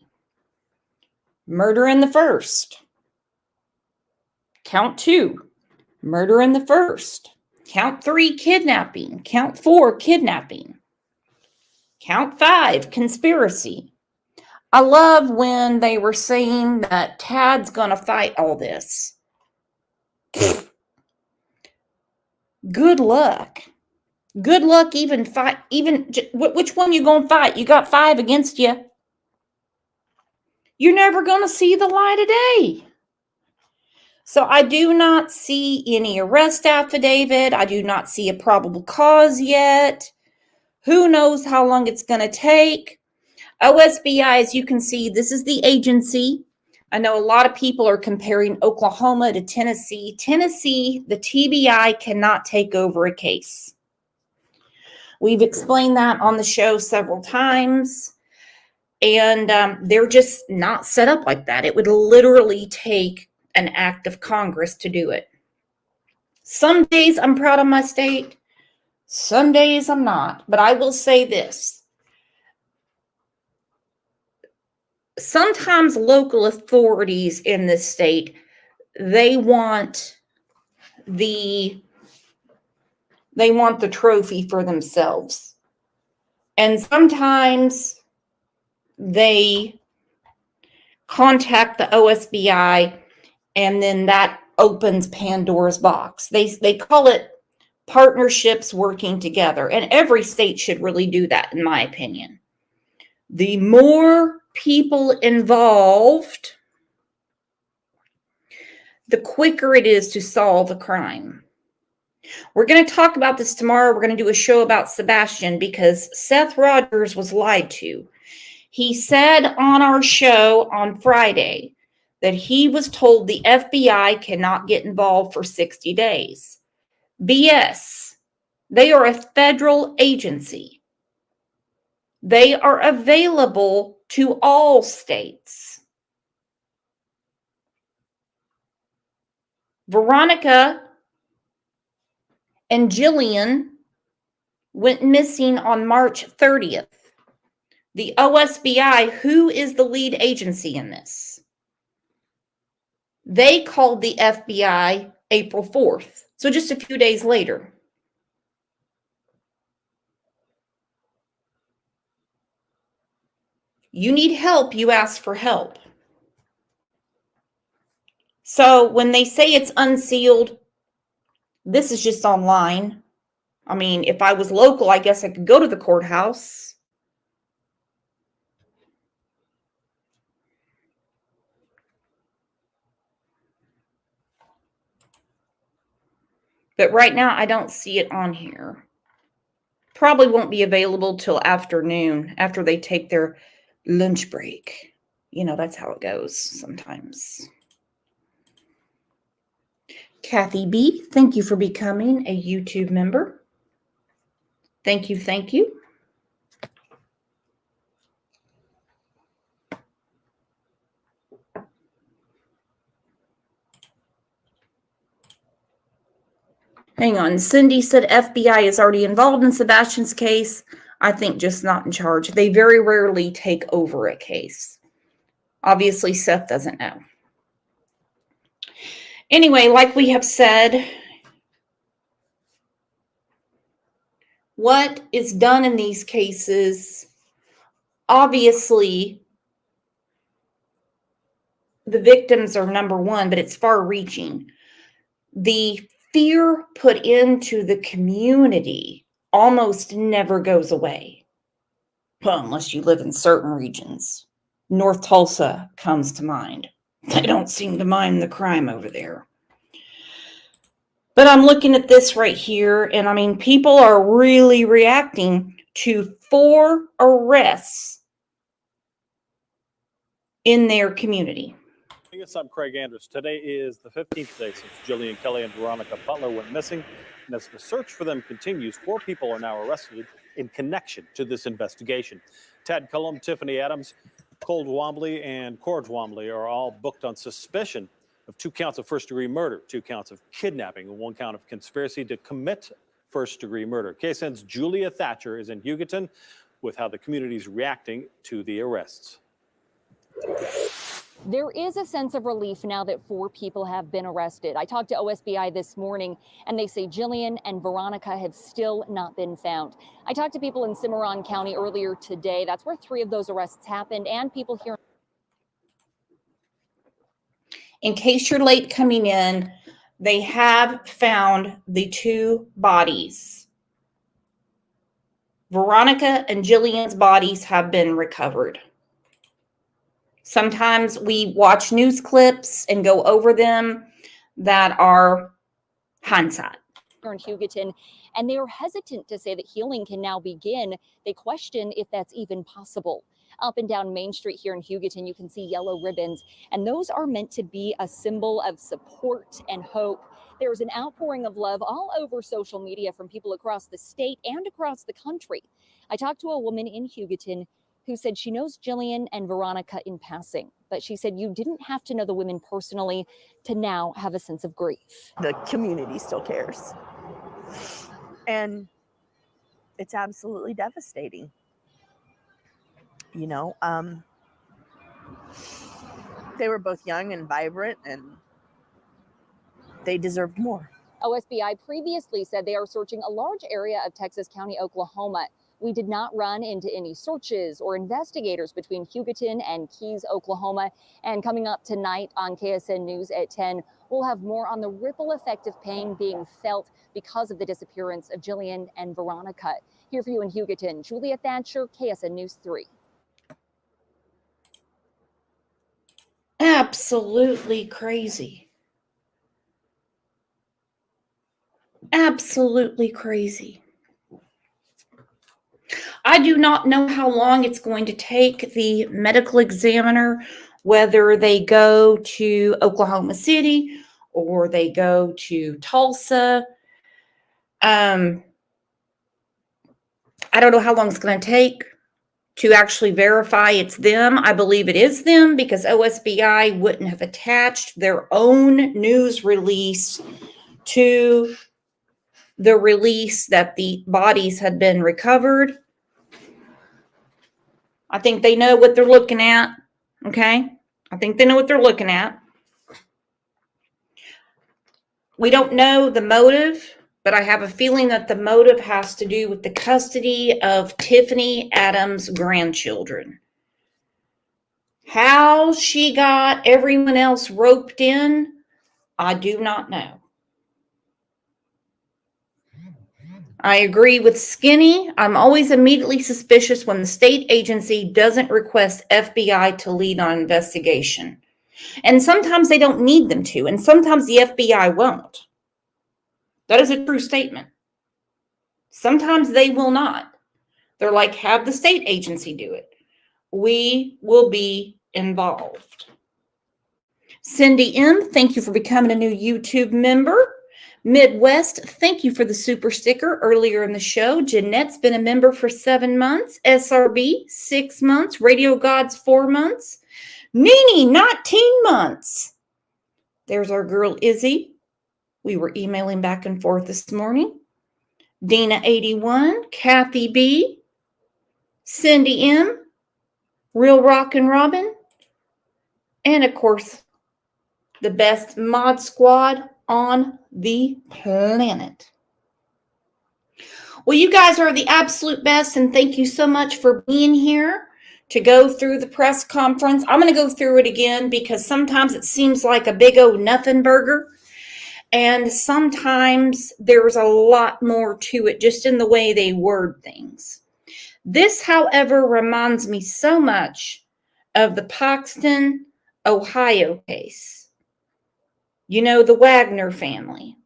A: Murder in the first. Count 2, murder in the first. Count 3, kidnapping. Count 4, kidnapping. Count 5, conspiracy. I love when they were saying that Tad's gonna fight all this. Good luck. Good luck even fight. Which one you gonna fight? You got 5 against you. You're never gonna see the light of day. So I do not see any arrest affidavit. I do not see a probable cause yet. Who knows how long it's going to take? OSBI, as you can see, this is the agency. I know a lot of people are comparing Oklahoma to Tennessee. Tennessee, the TBI cannot take over a case. We've explained that on the show several times. And they're just not set up like that. It would literally take an act of Congress to do it. Some days I'm proud of my state. Some days I'm not. But I will say this. Sometimes local authorities in this state, they want the trophy for themselves. And sometimes they contact the OSBI And then that opens Pandora's box. They call it partnerships working together. And every state should really do that, in my opinion. The more people involved, the quicker it is to solve a crime. We're going to talk about this tomorrow. We're going to do a show about Sebastian because Seth Rogers was lied to. He said on our show on Friday that he was told the FBI cannot get involved for 60 days. BS. They are a federal agency. They are available to all states. Veronica and Jillian went missing on March 30th. The OSBI, who is the lead agency in this, they called the FBI April 4th, so just a few days later. You need help, you ask for help. So when they say it's unsealed, this is just online. I mean, if I was local, I guess I could go to the courthouse. But right now, I don't see it on here. Probably won't be available till afternoon, after they take their lunch break. You know, that's how it goes sometimes. Kathy B., thank you for becoming a YouTube member. Thank you, thank you. Hang on. Cindy said FBI is already involved in Sebastian's case. I think just not in charge. They very rarely take over a case. Obviously, Seth doesn't know. Anyway, like we have said, what is done in these cases, obviously, the victims are number one, but it's far-reaching. The fear put into the community almost never goes away. Well, unless you live in certain regions. North Tulsa comes to mind. They don't seem to mind the crime over there. But I'm looking at this right here, and I mean, people are really reacting to 4 arrests in their community.
D: Yes, I'm Craig Andrews. Today is the 15th day since Jillian Kelly and Veronica Butler went missing. And as the search for them continues, 4 people are now arrested in connection to this investigation. Tad Cullum, Tiffany Adams, Cold Wombly, and Corge Wombly are all booked on suspicion of 2 counts of first-degree murder, 2 counts of kidnapping, and 1 count of conspiracy to commit first-degree murder. KSN's Julia Thatcher is in Hugoton with how the community is reacting to the arrests.
F: There is a sense of relief now that 4 people have been arrested. I talked to OSBI this morning, and they say Jillian and Veronica have still not been found. I talked to people in Cimarron County earlier today. That's where 3 of those arrests happened, and people here.
A: In case you're late coming in, they have found the 2 bodies. Veronica and Jillian's bodies have been recovered. Sometimes we watch news clips and go over them that are hindsight.
F: In Hugoton, and they are hesitant to say that healing can now begin. They question if that's even possible. Up and down Main Street here in Hugoton, you can see yellow ribbons, and those are meant to be a symbol of support and hope. There's an outpouring of love all over social media from people across the state and across the country. I talked to a woman in Hugoton who said she knows Jillian and Veronica in passing, but she said you didn't have to know the women personally to now have a sense of grief.
E: The community still cares. And it's absolutely devastating. You know, they were both young and vibrant, and they deserved more.
F: OSBI previously said they are searching a large area of Texas County, Oklahoma, We did not run into any searches or investigators between Hugoton and Keys, Oklahoma. And coming up tonight on KSN News at 10, we'll have more on the ripple effect of pain being felt because of the disappearance of Jillian and Veronica. Here for you in Hugoton, Julia Thatcher, KSN News 3.
A: Absolutely crazy. Absolutely crazy. I do not know how long it's going to take the medical examiner, whether they go to Oklahoma City or they go to Tulsa. I don't know how long it's going to take to actually verify it's them. I believe it is them because OSBI wouldn't have attached their own news release to the release that the bodies had been recovered. I think they know what they're looking at. Okay. I think they know what they're looking at. We don't know the motive, but I have a feeling that the motive has to do with the custody of Tiffany Adams' grandchildren. How she got everyone else roped in, I do not know. I agree with Skinny. I'm always immediately suspicious when the state agency doesn't request FBI to lead on investigation. And sometimes they don't need them to, and sometimes the FBI won't. That is a true statement. Sometimes they will not. They're like, have the state agency do it. We will be involved. Cindy M., thank you for becoming a new YouTube member. Midwest, thank you for the super sticker earlier in the show. Jeanette's been a member for 7 months. SRB, 6 months. Radio Gods, 4 months. Nini, 19 months. There's our girl Izzy. We were emailing back and forth this morning. Dina, 81. Kathy B. Cindy M. Real Rockin' Robin. And of course, the best mod squad on the planet. Well, you guys are the absolute best, and thank you so much for being here to go through the press conference. I'm going to go through it again because sometimes it seems like a big old nothing burger, and sometimes there's a lot more to it just in the way they word things. This, however, reminds me so much of the Paxton, Ohio case. You know, the Wagner family.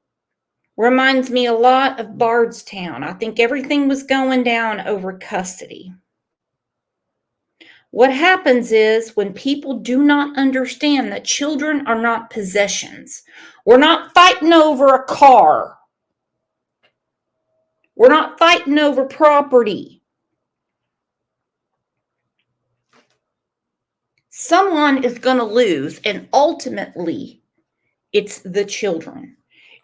A: Reminds me a lot of Bardstown. I think everything was going down over custody. What happens is when people do not understand that children are not possessions. We're not fighting over a car. We're not fighting over property. Someone is going to lose, and ultimately, it's the children.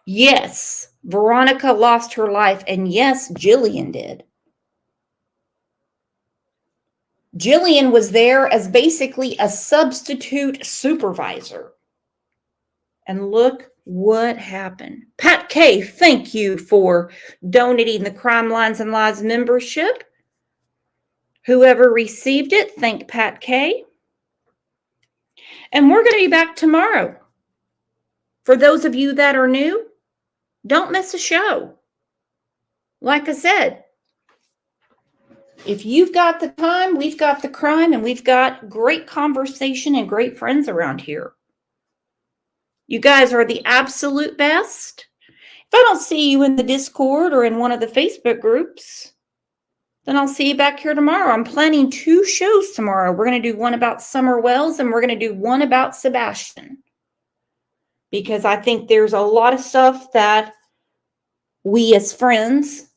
A: Yes, Veronica lost her life, and yes, Jillian did. Jillian was there as basically a substitute supervisor. And look what happened. Pat K., thank you for donating the Crime Lines and Lies membership. Whoever received it, thank Pat K. And we're going to be back tomorrow. For those of you that are new, don't miss a show. Like I said, if you've got the time, we've got the crime, and we've got great conversation and great friends around here. You guys are the absolute best. If I don't see you in the Discord or in one of the Facebook groups, then I'll see you back here tomorrow. I'm planning 2 shows tomorrow. We're going to do one about Summer Wells, and we're going to do one about Sebastian. Because I think there's a lot of stuff that we as friends,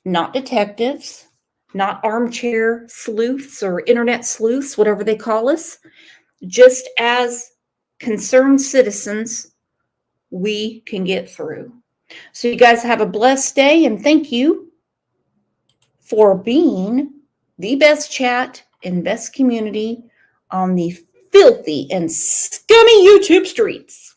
A: not detectives, not armchair sleuths or internet sleuths, whatever they call us, just as concerned citizens, we can get through. So you guys have a blessed day, and thank you for being the best chat and best community on the filthy and scummy YouTube streets.